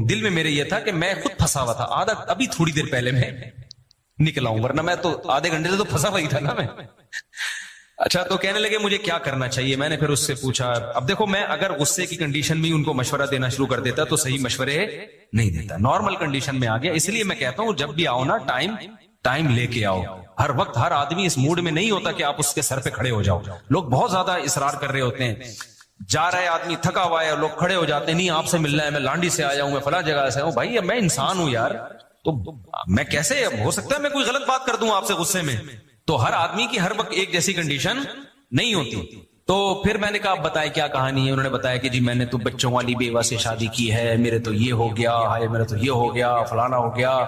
دل میں میرے یہ تھا کہ میں خود پھنسا ہوا تھا, آدھا ابھی تھوڑی دیر پہلے میں نکلا ہوں, ورنہ میں تو آدھے گھنٹے سے تو پھنسا ہوا ہی تھا نا میں. اچھا, تو کہنے لگے مجھے کیا کرنا چاہیے. میں نے پھر اس سے پوچھا. اب دیکھو, میں اگر غصے کی کنڈیشن میں ان کو مشورہ دینا شروع کر دیتا تو صحیح مشورے نہیں دیتا. نارمل کنڈیشن میں آ گیا, اس لیے میں کہتا ہوں جب بھی آؤ نا ٹائم لے کے آؤ. ہر وقت ہر آدمی اس موڈ میں نہیں ہوتا کہ آپ اس کے سر پہ کھڑے ہو جاؤ. لوگ بہت زیادہ اصرار کر رہے ہوتے ہیں, جا رہا ہے آدمی تھکا ہوا ہے, لوگ کھڑے ہو جاتے ہیں, نہیں آپ سے ملنا ہے, میں لانڈی سے آیا ہوں, میں فلاں جگہ سے ہوں. بھائی میں انسان ہوں یار, تو میں کیسے, ہو سکتا ہے میں کوئی غلط بات کر دوں آپ سے غصے میں. تو ہر آدمی کی ہر وقت ایک جیسی کنڈیشن نہیں ہوتی. تو پھر میں نے کہا آپ بتائے کیا کہانی ہے. انہوں نے بتایا کہ جی میں نے تو بچوں والی بیوہ سے شادی کی ہے, میرے تو یہ ہو گیا, ہائے میرا تو یہ ہو گیا, فلانا ہو گیا.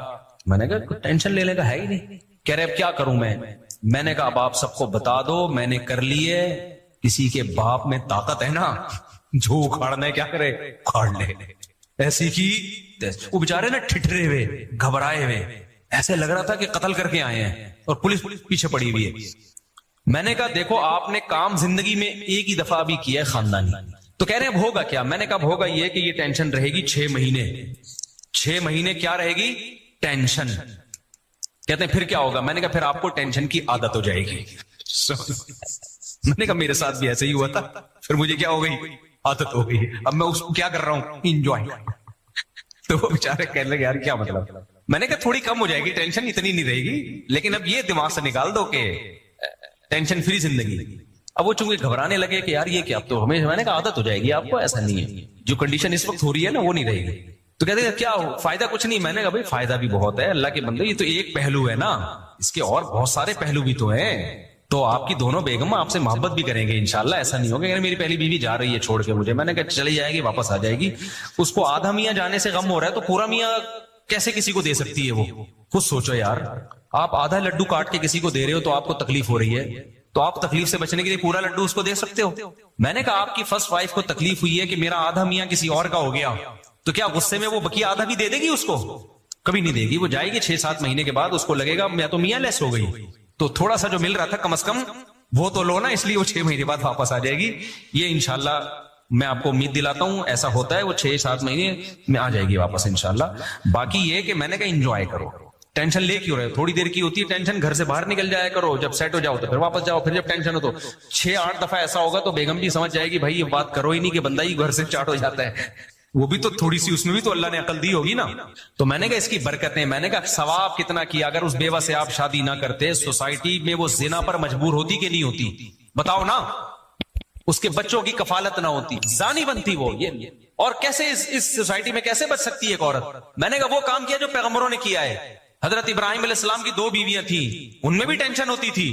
میں نے کہا ٹینشن لینے کا ہے ہی نہیں. کہہ رہے اب کیا کروں میں نے کہا اب آپ سب کو بتا دو, میں نے کر لیے. کسی کے باپ میں طاقت ہے نا, جو اکھاڑنا ہے کیا کرے اکھاڑ لے. ایسی کی وہ بیچارے نا ٹھٹرے ہوئے, گھبرائے ہوئے, ایسے لگ رہا تھا کہ قتل کر کے آئے ہیں اور پولیس پیچھے پڑی ہوئی ہے. میں نے کہا دیکھو آپ نے کام زندگی میں ایک ہی دفعہ بھی کیا ہے خاندانی. تو کہہ رہے ہیں اب ہوگا کیا. میں نے کہا اب ہوگا یہ کہ یہ ٹینشن رہے گی 6 مہینے. 6 مہینے کیا رہے گی, ٹینشن. کہتے ہیں پھر کیا ہوگا. میں نے کہا پھر آپ کو ٹینشن کی عادت ہو جائے گی. میں نے کہا میرے ساتھ بھی ایسے ہی ہوا تھا, پھر مجھے کیا ہو گئی, عادت ہو گئی. اب میں اس کو کیا کر رہا ہوں, انجوائے. تو وہ بیچارے کہنے لگے یار کیا مطلب. میں نے کہا تھوڑی کم ہو جائے گی, ٹینشن اتنی نہیں رہے گی, لیکن اب یہ دماغ سے نکال دو کہ ٹینشن فری زندگی. اب وہ چونکہ گھبرانے لگے کہ یار یہ کیا, اب تو ہمیں, میں نے کہا عادت ہو جائے گی آپ کو, ایسا نہیں ہے, جو کنڈیشن اس وقت ہو رہی ہے نا وہ نہیں رہے گی. تو کہتے ہیں کیا فائدہ کچھ نہیں. میں نے کہا بھائی فائدہ بھی بہت ہے اللہ کے بندے, یہ تو ایک پہلو ہے نا, اس کے اور بہت سارے پہلو بھی تو ہیں. تو آپ کی دونوں بیگم آپ سے محبت بھی کریں گے انشاءاللہ, ایسا نہیں ہوگا کہ میری پہلی بیوی جا رہی ہے چھوڑ کے مجھے. میں نے کہا چلی جائے گی, واپس آ جائے گی. اس کو آدھا میاں جانے سے غم ہو رہا ہے, تو پورا میاں کیسے کسی کو دے سکتی ہے وہ. خود سوچو یار, آپ آدھا لڈو کاٹ کے کسی کو دے رہے ہو تو آپ کو تکلیف ہو رہی ہے, تو آپ تکلیف سے بچنے کے لیے پورا لڈو اس کو دے سکتے ہو. میں نے کہا آپ کی فرسٹ وائف کو تکلیف ہوئی ہے کہ میرا آدھا میاں کسی اور کا ہو گیا, تو کیا غصے میں وہ بقیہ آدھا بھی دے دے گی اس کو؟ کبھی نہیں دے گی. وہ جائے گی 6-7 مہینے کے بعد, اس کو لگے گا میں تو میاں لیس ہو گئی, تو تھوڑا سا جو مل رہا تھا کم از کم وہ تو لو نا, اس لیے وہ 6 مہینے بعد واپس آ جائے گی. یہ انشاءاللہ میں آپ کو امید دلاتا ہوں ایسا ہوتا ہے, وہ 6-7 مہینے میں آ جائے گی واپس انشاءاللہ. باقی یہ کہ میں نے کہا انجوائے کرو, ٹینشن لے کیوں رہے, تھوڑی دیر کی ہوتی ہے ٹینشن, گھر سے باہر نکل جایا کرو, جب سیٹ ہو جاؤ تو پھر واپس جاؤ. پھر جب ٹینشن ہو تو 6-8 دفعہ ایسا ہوگا تو بیگم بھی سمجھ جائے گی بھائی یہ بات کرو ہی نہیں, کہ بندہ ہی گھر سے چاٹ ہو جاتا ہے. وہ بھی تو تھوڑی سی اس میں بھی تو اللہ نے عقل دی ہوگی نا. تو میں نے کہا اس کی برکتیں, میں نے کہا ثواب کتنا کیا اگر اس بیوہ سے آپ شادی نہ کرتے, سوسائٹی میں وہ زنا پر مجبور ہوتی کہ نہیں ہوتی, بتاؤ نا. اس کے بچوں کی کفالت نہ ہوتی, زانی بنتی وہ. یہ اور کیسے اس سوسائٹی میں کیسے بچ سکتی ہے ایک عورت. میں نے کہا وہ کام کیا جو پیغمبروں نے کیا ہے. حضرت ابراہیم علیہ السلام کی 2 بیویاں تھیں, ان میں بھی ٹینشن ہوتی تھی.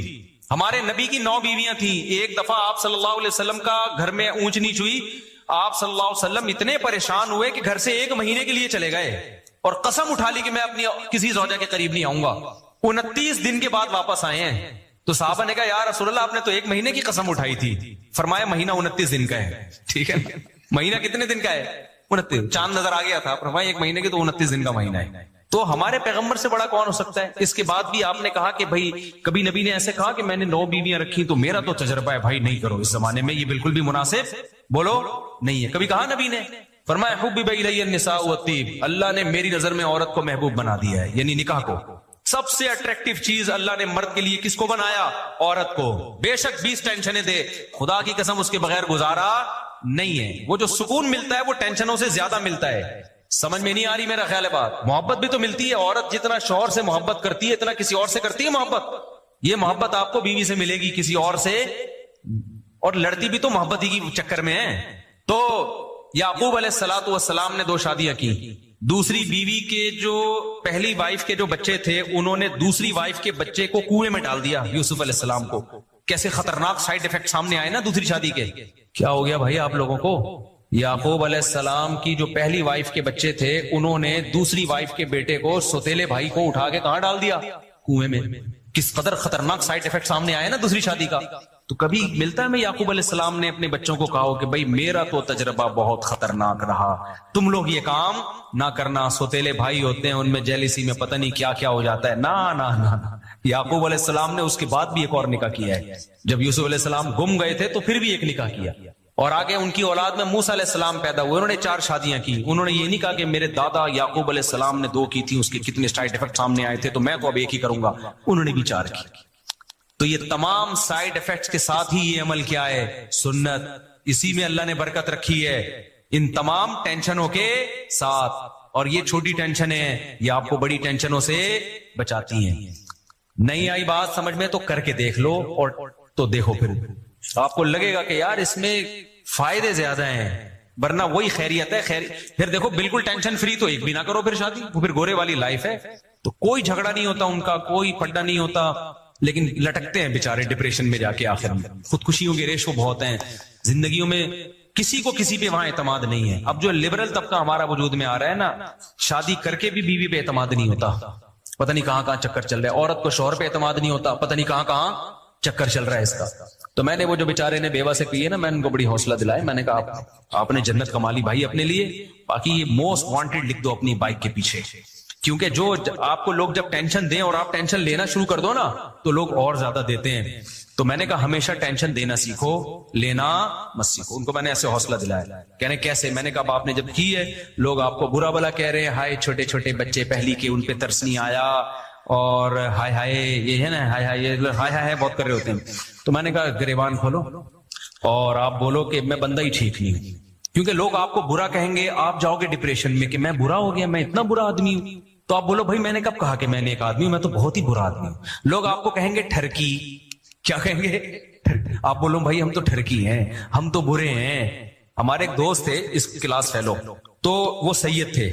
ہمارے نبی کی 9 بیویاں تھیں. ایک دفعہ آپ صلی اللہ علیہ وسلم کا گھر میں اونچ نیچ ہوئی, آپ صلی اللہ علیہ وسلم اتنے پریشان ہوئے کہ گھر سے 1 مہینے کے لیے چلے گئے اور قسم اٹھا لی کہ میں اپنی کسی زوجہ کے قریب نہیں آؤں گا. 29 دن کے بعد واپس آئے ہیں. تو صحابہ نے کہا یا رسول اللہ آپ نے تو 1 مہینے کی قسم اٹھائی تھی. فرمایا مہینہ 29 دن کا ہے. ٹھیک ہے نا, مہینہ کتنے دن کا ہے, 29. چاند نظر آ گیا تھا, فرمایا 1 مہینے کے تو 29 دن کا مہینہ ہے. تو ہمارے پیغمبر سے بڑا کون ہو سکتا ہے؟ اس کے بعد بھی آپ نے کہا کہ بھائی کبھی نبی نے ایسے کہا کہ میں نے 9 بیویاں رکھی تو میرا تو تجربہ ہے بھائی نہیں کرو اس زمانے میں، یہ بالکل بھی مناسب بولو نہیں ہے. کبھی کہا نبی نے؟ فرمایا حبب الی النساء والطیب، اللہ نے میری نظر میں عورت کو محبوب بنا دیا ہے، یعنی نکاح کو. سب سے اٹریکٹیو چیز اللہ نے مرد کے لیے کس کو بنایا؟ عورت کو. بے شک 20 ٹینشنیں دے، خدا کی قسم اس کے بغیر گزارا نہیں ہے. وہ جو سکون ملتا ہے وہ ٹینشنوں سے زیادہ ملتا ہے. سمجھ میں نہیں آ رہی میرا خیال ہے بات؟ محبت بھی تو ملتی ہے، عورت جتنا شوہر سے محبت کرتی ہے اتنا کسی اور سے کرتی ہے محبت. یہ محبت آپ کو بیوی سے ملے گی کسی اور سے، اور لڑتی بھی تو محبت ہی کی چکر میں ہے. تو یعقوب علیہ الصلوۃ والسلام نے 2 شادیاں کی. دوسری بیوی کے جو پہلی وائف کے جو بچے تھے انہوں نے دوسری وائف کے بچے کو کنویں میں ڈال دیا یوسف علیہ السلام کو. کیسے خطرناک سائیڈ افیکٹ سامنے آئے نا دوسری شادی کے. کیا ہو گیا بھائی آپ لوگوں کو؟ یعقوب علیہ السلام کی جو پہلی وائف کے بچے تھے انہوں نے دوسری وائف کے بیٹے کو، سوتیلے بھائی کو اٹھا کے کہاں ڈال دیا؟ کنویں میں. کس قدر خطرناک سائیڈ افیکٹ سامنے آئے نا دوسری شادی کا. تو کبھی ملتا ہے میں یعقوب علیہ السلام نے اپنے بچوں کو کہا کہ بھائی میرا تو تجربہ بہت خطرناک رہا، تم لوگ یہ کام نہ کرنا. سوتیلے بھائی ہوتے ہیں ان میں جیلیسی میں پتہ نہیں کیا کیا ہو جاتا ہے. نہ یعقوب علیہ السلام نے اس کے بعد بھی ایک اور نکاح کیا ہے. جب یوسف علیہ السلام گم گئے تھے تو پھر بھی ایک نکاح کیا. اور آگے ان کی اولاد میں موسیٰ علیہ السلام پیدا ہوئے، انہوں نے 4 شادیاں کی. انہوں نے یہ نہیں کہا کہ میرے دادا یعقوب علیہ السلام نے 2 کی تھی، اس کے کتنے سائیڈ افیکٹ سامنے آئے تھے تو میں تو اب ایک ہی کروں گا. انہوں نے بھی 4 کی. تو یہ تمام سائیڈ افیکٹس کے ساتھ ہی یہ عمل کیا ہے؟ سنت. اسی میں اللہ نے برکت رکھی ہے، ان تمام ٹینشنوں کے ساتھ. اور یہ چھوٹی ٹینشنیں ہیں، یہ آپ کو بڑی ٹینشنوں سے بچاتی ہیں. نہیں آئی بات سمجھ میں تو کر کے دیکھ لو، اور تو دیکھو پھر آپ کو لگے گا کہ یار اس میں فائدے زیادہ ہیں، ورنہ وہی خیریت ہے. پھر دیکھو بالکل ٹینشن فری تو ایک بھی نہ کرو پھر شادی، وہ پھر گورے والی لائف ہے. تو کوئی جھگڑا نہیں ہوتا ان کا، کوئی پڈا نہیں ہوتا، لیکن لٹکتے ہیں بےچارے ڈپریشن میں جا کے. آخر میں خودکشیوں کے ریشو بہت ہیں زندگیوں میں، کسی کو کسی پہ وہاں اعتماد نہیں ہے. اب جو لبرل طبقہ ہمارا وجود میں آ رہا ہے نا، شادی کر کے بھی بیوی پہ اعتماد نہیں ہوتا، پتہ نہیں کہاں کہاں چکر چل رہا ہے. عورت کو شوہر پہ اعتماد نہیں ہوتا، پتہ نہیں کہاں کہاں چکر چل رہا ہے اس کا. تو میں نے وہ جو بیچارے نے بیوہ سے کہی ہے نا، میں ان کو بڑی حوصلہ دلایا. میں نے کہا آپ نے جنت کما لی بھائی اپنے لیے، باقی یہ موسٹ وانٹیڈ لکھ دو اپنی بائک کے پیچھے. کیونکہ جو آپ کو لوگ جب ٹینشن دیں اور آپ ٹینشن لینا شروع کر دو نا تو لوگ اور زیادہ دیتے ہیں. تو میں نے کہا ہمیشہ ٹینشن دینا سیکھو، لینا مت سیکھو. ان کو میں نے ایسے حوصلہ دلایا. کہنے کیسے؟ میں نے کہا آپ نے جب کی ہے لوگ آپ کو برا بلا کہہ رہے ہیں، ہائے چھوٹے چھوٹے بچے پہلی کے ان پہ ترس نہیں آیا، اور ہائے ہائے یہ ہے نا، ہائے ہائے یہ ہائے ہائے بہت کر رہے ہوتے ہیں. تو میں نے کہا گریبان کھولو اور آپ بولو کہ میں بندہ ہی ٹھیک نہیں ہوں. کیونکہ لوگ آپ کو برا کہیں گے، آپ جاؤ گے ڈپریشن میں کہ میں برا ہو گیا، میں اتنا برا آدمی ہوں. تو آپ بولو بھائی میں نے کب کہا کہ میں نے ایک آدمی ہوں، میں تو بہت ہی برا آدمی ہوں. لوگ آپ کو کہیں گے ٹھرکی. کیا کہیں گے؟ آپ بولو بھائی ہم تو ٹھرکی ہیں، ہم تو برے ہیں. ہمارے ایک دوست تھے اس کلاس فیلو، تو وہ سید تھے.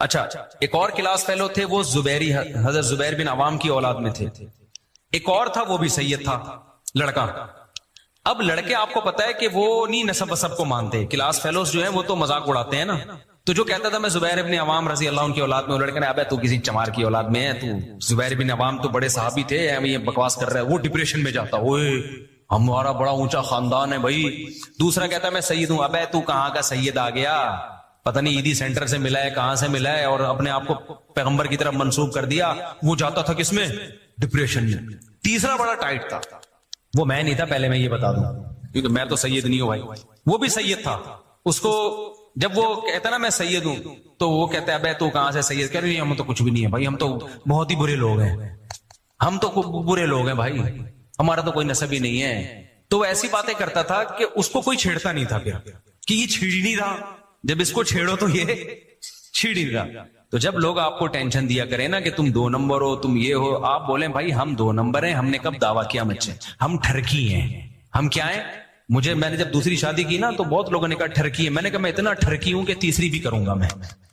اچھا ایک اور کلاس فیلو تھے، وہ زبیری، حضرت زبیر بن عوام کی اولاد میں تھے. ایک اور تھا وہ بھی سید تھا لڑکا. اب لڑکے آپ کو پتا ہے کہ وہ نہیں نسب وسب کو مانتے. کلاس فیلوز جو ہیں وہ تو مذاق اڑاتے ہیں نا. تو جو کہتا تھا میں زبیر بن عوام رضی اللہ عنہ کی اولاد میں، وہ لڑکے نے ابے تو کسی چمار کی اولاد میں ہے، تو زبیر بن عوام تو بڑے صحابی تھے، یہ بکواس کر رہا ہے. وہ ڈپریشن میں جاتا، اوئے ہمارا بڑا اونچا خاندان ہے بھائی. دوسرا کہتا ہے میں سید ہوں. ابے تو کہاں کا سید آ گیا، پتہ نہیں عیدی سینٹر سے ملا ہے، کہاں سے ملا ہے، اور اپنے آپ کو پیغمبر کی طرف منسوب کر دیا. وہ جاتا تھا کس میں؟ ڈپریشن میں. تیسرا بڑا ٹائٹ تھا، وہ میں نہیں تھا، پہلے میں یہ بتا دوں کیونکہ میں تو سید نہیں ہوں بھائی. وہ بھی سید تھا. اس کو جب وہ کہتا نا میں سید ہوں تو وہ کہتا ہے ابے تو کہاں سے سید؟ کہہ رہی ہم تو کچھ بھی نہیں ہے بھائی، ہم تو بہت ہی برے لوگ ہیں، ہم تو برے لوگ ہیں بھائی، ہمارا تو کوئی نسب ہی نہیں ہے. تو وہ ایسی باتیں کرتا تھا کہ اس کو کوئی چھیڑتا نہیں تھا، پھر کہ یہ چھیڑ ہی نہیں رہا، جب اس کو چھیڑو تو یہ چھیڑ ہی رہا. تو جب لوگ آپ کو ٹینشن دیا کریں نا کہ تم 2 نمبر ہو، تم یہ ہو، آپ بولیں بھائی ہم 2 نمبر ہیں، ہم نے کب دعویٰ کیا مجھ سے؟ ہم ٹھرکی ہیں. ہم کیا ہیں؟ میں نے جب دوسری شادی کی نا تو بہت لوگوں نے کہا ٹھرکی ہے. میں نے کہا میں اتنا ٹھرکی ہوں کہ تیسری بھی کروں گا، میں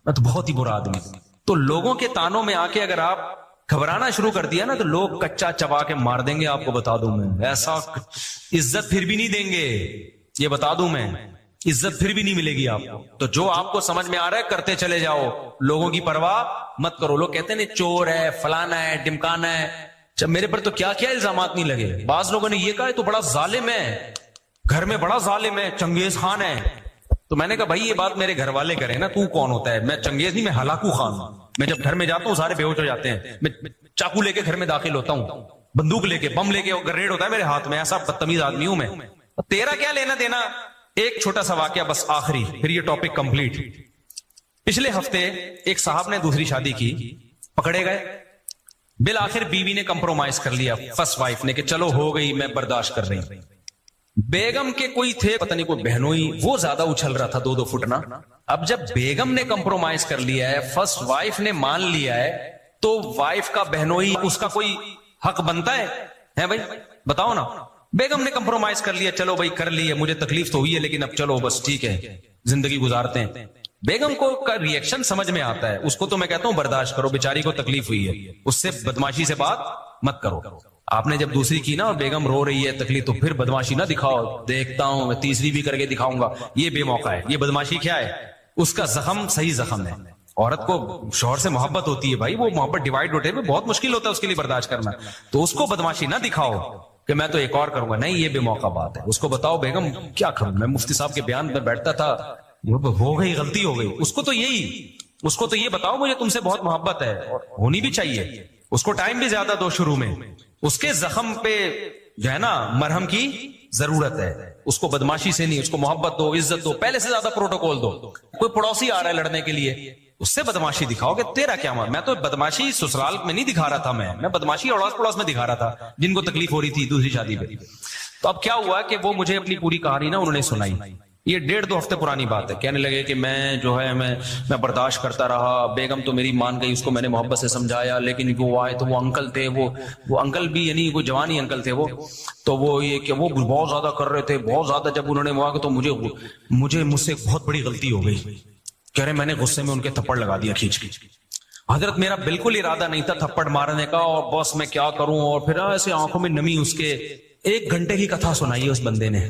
تو بہت ہی برا آدمی ہوں. تو لوگوں کے تانوں میں آ کے اگر آپ گھبرانا شروع کر دیا نا تو لوگ کچا چبا کے مار دیں گے. آپ کو بتا دوں میں، ایسا عزت پھر بھی نہیں دیں گے، یہ بتا دوں میں، عزت پھر بھی نہیں ملے گی آپ کو. تو جو آپ کو سمجھ میں آ رہا ہے کرتے چلے جاؤ، لوگوں کی پرواہ مت کرو. لوگ کہتے ہیں چور ہے، فلانا ہے، ڈمکانا ہے. جب میرے پر تو کیا کیا الزامات نہیں لگے. بعض لوگوں نے یہ کہا تو بڑا ظالم ہے، گھر میں بڑا ظالم ہے، چنگیز خان ہے. تو میں نے کہا بھائی یہ بات میرے گھر والے کریں نا، تو کون ہوتا ہے؟ میں چنگیز نہیں، میں ہلاکو خان ہوں. میں جب گھر میں جاتا ہوں سارے بے ہوش ہو جاتے ہیں. میں چاقو لے کے گھر میں داخل ہوتا ہوں, بندوق لے کے, بم لے کے, اور گریڈ ہوتا ہے میرے ہاتھ میں. ایسا بدتمیز آدمی ہوں میں. تیرا کیا لینا دینا. ایک چھوٹا سا واقعہ بس آخری, پھر یہ ٹاپک کمپلیٹ. پچھلے ہفتے ایک صاحب نے دوسری شادی کی, پکڑے گئے. بالآخر بیوی نے کمپرومائز کر لیا, فرسٹ وائف نے, کہ چلو ہو گئی, میں برداشت کر رہی ہوں. بیگم کے کوئی تھے پتہ نہیں کوئی بہنوئی, وہ زیادہ اچھل رہا تھا 2 فٹ نا. اب جب بیگم نے کمپرومائز کر لیا ہے, فرسٹ وائف نے مان لیا ہے, تو وائف کا بہنوئی اس کا کوئی حق بنتا ہے بھائی, بتاؤ نا. بیگم نے کمپرومائز کر لیا, چلو بھائی کر لی ہے, مجھے تکلیف تو ہوئی ہے لیکن اب چلو بس ٹھیک ہے, زندگی گزارتے ہیں. بیگم کو کا ریئیکشن سمجھ میں آتا ہے, اس کو تو میں کہتا ہوں برداشت کرو, بیچاری کو تکلیف ہوئی ہے, اس سے بدماشی سے بات مت کرو. آپ نے جب دوسری کی نا اور بیگم رو رہی ہے تکلیف, تو پھر بدماشی نہ دکھاؤ, دیکھتا ہوں میں تیسری بھی کر کے دکھاؤں گا, یہ بے موقع ہے. یہ بدماشی کیا ہے, اس کا زخم صحیح زخم ہے. عورت کو شوہر سے محبت ہوتی ہے بھائی, وہ محبت ڈیوائڈ ہوتے ہیں, بہت مشکل ہوتا ہے اس کے لیے برداشت کرنا. تو اس کو بدماشی نہ دکھاؤ کہ میں تو ایک اور کروں گا, نہیں, یہ بے موقع بات ہے. اس کو بتاؤ بیگم کیا کروں, میں مفتی صاحب کے بیان میں بیٹھتا تھا, ہو گئی غلطی ہو گئی. اس کو تو یہ بتاؤ مجھے تم سے بہت محبت ہے, اور ہونی بھی چاہیے. اس کو ٹائم بھی زیادہ دو شروع میں, اس کے زخم پہ جو ہے نا مرہم کی ضرورت ہے. اس کو بدماشی سے نہیں, اس کو محبت دو, عزت دو, پہلے سے زیادہ پروٹوکول دو. کوئی پڑوسی آ رہا ہے لڑنے کے لیے, اس سے بدماشی دکھاؤ کہ تیرا کیا میں تو بدماشی سسرال میں نہیں دکھا رہا تھا, میں بدماشی اڑوس پڑوس میں دکھا رہا تھا جن کو تکلیف ہو رہی تھی دوسری شادی پہ. تو اب کیا ہوا کہ وہ مجھے اپنی پوری کہانی نا انہوں نے سنائی. یہ 1.5-2 ہفتے پرانی بات ہے. کہنے لگے کہ میں جو ہے میں برداشت کرتا رہا, بیگم تو میری مان گئی, اس کو میں نے محبت سے سمجھایا, لیکن وہ آئے تو وہ انکل تھے, وہ انکل بھی یعنی وہ جوانی انکل تھے وہ, تو وہ یہ کہ وہ بہت زیادہ کر رہے تھے, بہت زیادہ. جب انہوں نے وہاں تو مجھ سے بہت بڑی غلطی ہو گئی. کہہ رہے میں نے غصے میں ان کے تھپڑ لگا دیا کھینچ کے. حضرت میرا بالکل ارادہ نہیں تھا تھپڑ مارنے کا, اور بس میں کیا کروں. اور پھر ایسے آنکھوں میں نمی, اس کے 1 گھنٹے کی کتھا سنائی اس بندے نے,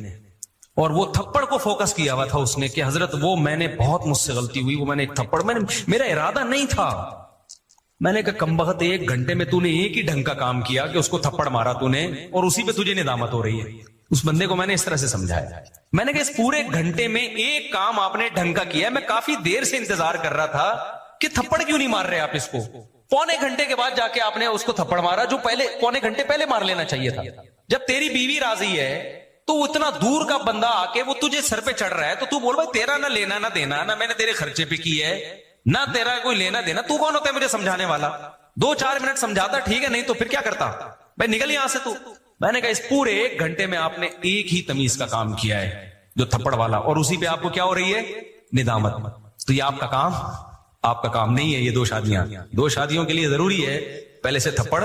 اور وہ تھپڑ کو فوکس کیا ہوا تھا اس نے کہ حضرت وہ میں نے بہت مجھ سے غلطی ہوئی, وہ میں نے ایک تھپڑ, میرا ارادہ نہیں تھا. میں نے کہا کم بخت 1 گھنٹے میں تو نے ایک ہی ڈھنگ کا کام کیا کہ اس کو تھپڑ مارا تو نے, اور اسی پہ تجھے ندامت ہو رہی ہے. اس بندے کو میں نے اس طرح سے سمجھایا. میں نے کہا اس پورے گھنٹے میں ایک کام آپ نے ڈھنگ کا کیا. میں کافی دیر سے انتظار کر رہا تھا کہ تھپڑ کیوں نہیں مار رہے آپ اس کو. 1.25 گھنٹے کے بعد جا کے آپ نے اس کو تھپڑ مارا, جو پہلے 1.25 گھنٹے پہلے مار لینا چاہیے تھا. جب تیری بیوی راضی ہے تو اتنا دور کا بندہ آ کے وہ تجھے سر پہ چڑھ رہا ہے, تو بول بھائی تیرا نہ لینا نہ دینا, نہ میں نے تیرے خرچے پہ کی ہے, نہ تیرا کوئی لینا دینا. تو کون ہوتا ہے مجھے سمجھانے والا؟ 2-4 منٹ سمجھاتا ٹھیک ہے, نہیں تو پھر کیا کرتا بھائی, نکل یہاں سے تو. میں نے کہا اس پورے 1 گھنٹے میں آپ نے ایک ہی تمیز کا کام کیا ہے, جو تھپڑ والا, اور اسی پہ آپ کو کیا ہو رہی ہے, ندامت. تو یہ آپ کا کام نہیں ہے. یہ 2 شادیاں, 2 شادیوں کے لیے ضروری ہے پہلے سے تھپڑ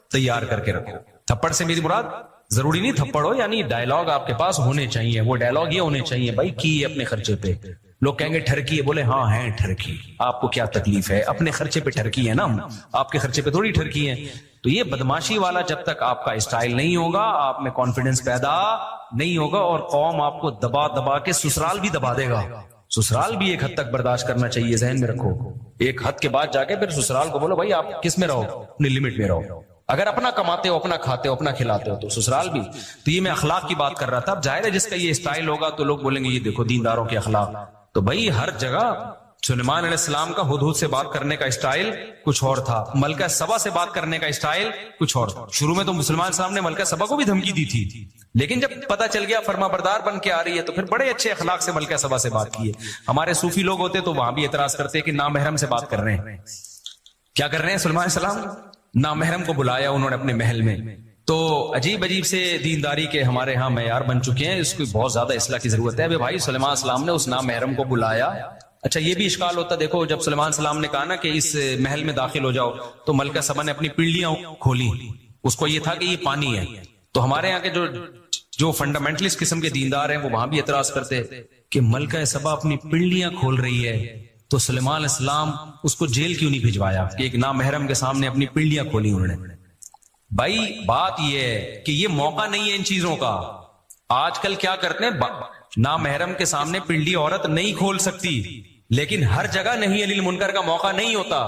تیار کر کے رکھو. تھپڑ سے میری مراد ضروری نہیں تھپڑ ہو, یعنی ڈائلگ آپ کے پاس ہونے چاہیے. وہ ڈائلگ یہ ہونے چاہیے بھائی کی اپنے خرچے پہ. لوگ کہیں گے ٹھرکی ہے, بولے ہاں ہے ٹھرکی, آپ کو کیا تکلیف ہے, اپنے خرچے پہ ٹھرکی ہے نا, آپ کے خرچے پہ تھوڑی ٹھرکی ہے. تو یہ بدماشی والا جب تک آپ کا اسٹائل نہیں ہوگا, آپ میں کانفیڈنس پیدا نہیں ہوگا, اور قوم آپ کو دبا دبا کے سسرال بھی دبا دے گا. سسرال بھی ایک حد تک برداشت کرنا چاہیے, ذہن میں رکھو. ایک حد کے بعد جا کے پھر سسرال کو بولو بھائی آپ کس میں رہو, اپنی لمٹ میں رہو. اگر اپنا کماتے ہو, اپنا کھاتے ہو, اپنا کھلاتے ہو, تو سسرال بھی. تو یہ میں اخلاق کی بات کر رہا تھا. اب ظاہر ہے جس کا یہ اسٹائل ہوگا تو لوگ بولیں گے یہ دیکھو دینداروں کے اخلاق. تو بھائی ہر جگہ سلیمان علیہ السلام کا ہدہد سے بات کرنے کا اسٹائل کچھ اور تھا, ملکہ سبا سے بات کرنے کا اسٹائل کچھ اور تھا. شروع میں تو سلیمان علیہ السلام نے ملکہ سبا کو بھی دھمکی دی تھی, لیکن جب پتا چل گیا فرما بردار بن کے آ رہی ہے تو پھر بڑے اچھے اخلاق سے ملکہ سبا سے بات کی ہے. ہمارے صوفی لوگ ہوتے تو وہاں بھی اعتراض کرتے کہ نامحرم سے بات کر رہے ہیں. کیا کر رہے ہیں سلیمان علیہ السلام, نامحرم کو بلایا انہوں نے اپنے محل میں. تو عجیب عجیب سے دینداری کے ہمارے ہاں معیار بن چکے ہیں, اس کو بہت زیادہ اصلاح کی ضرورت ہے. ابھی بھائی سلیمان علیہ السلام نے اس نامحرم کو بلایا. اچھا یہ بھی اشکال ہوتا, دیکھو جب سلیمان علیہ السلام نے کہا نا کہ اس محل میں داخل ہو جاؤ, تو ملکہ سبا نے اپنی پنڈلیاں کھولی. اس کو یہ تھا کہ یہ پانی ہے. تو ہمارے یہاں کے جو فنڈامنٹلسٹ قسم کے دیندار ہیں وہ وہاں بھی اعتراض کرتے کہ ملکہ سبا اپنی پنڈلیاں کھول رہی ہے, تو سلیمان علیہ السلام اس کو جیل کیوں نہیں بھجوایا کہ ایک نامحرم کے سامنے اپنی پنڈلیاں کھولی انہوں نے. بھائی بات یہ ہے کہ یہ موقع نہیں ہے ان چیزوں کا. آج کل کیا کرتے ہیں, نامحرم کے سامنے پنڈلی عورت نہیں کھول سکتی, لیکن ہر جگہ نہیں علی المنکر کا موقع نہیں ہوتا.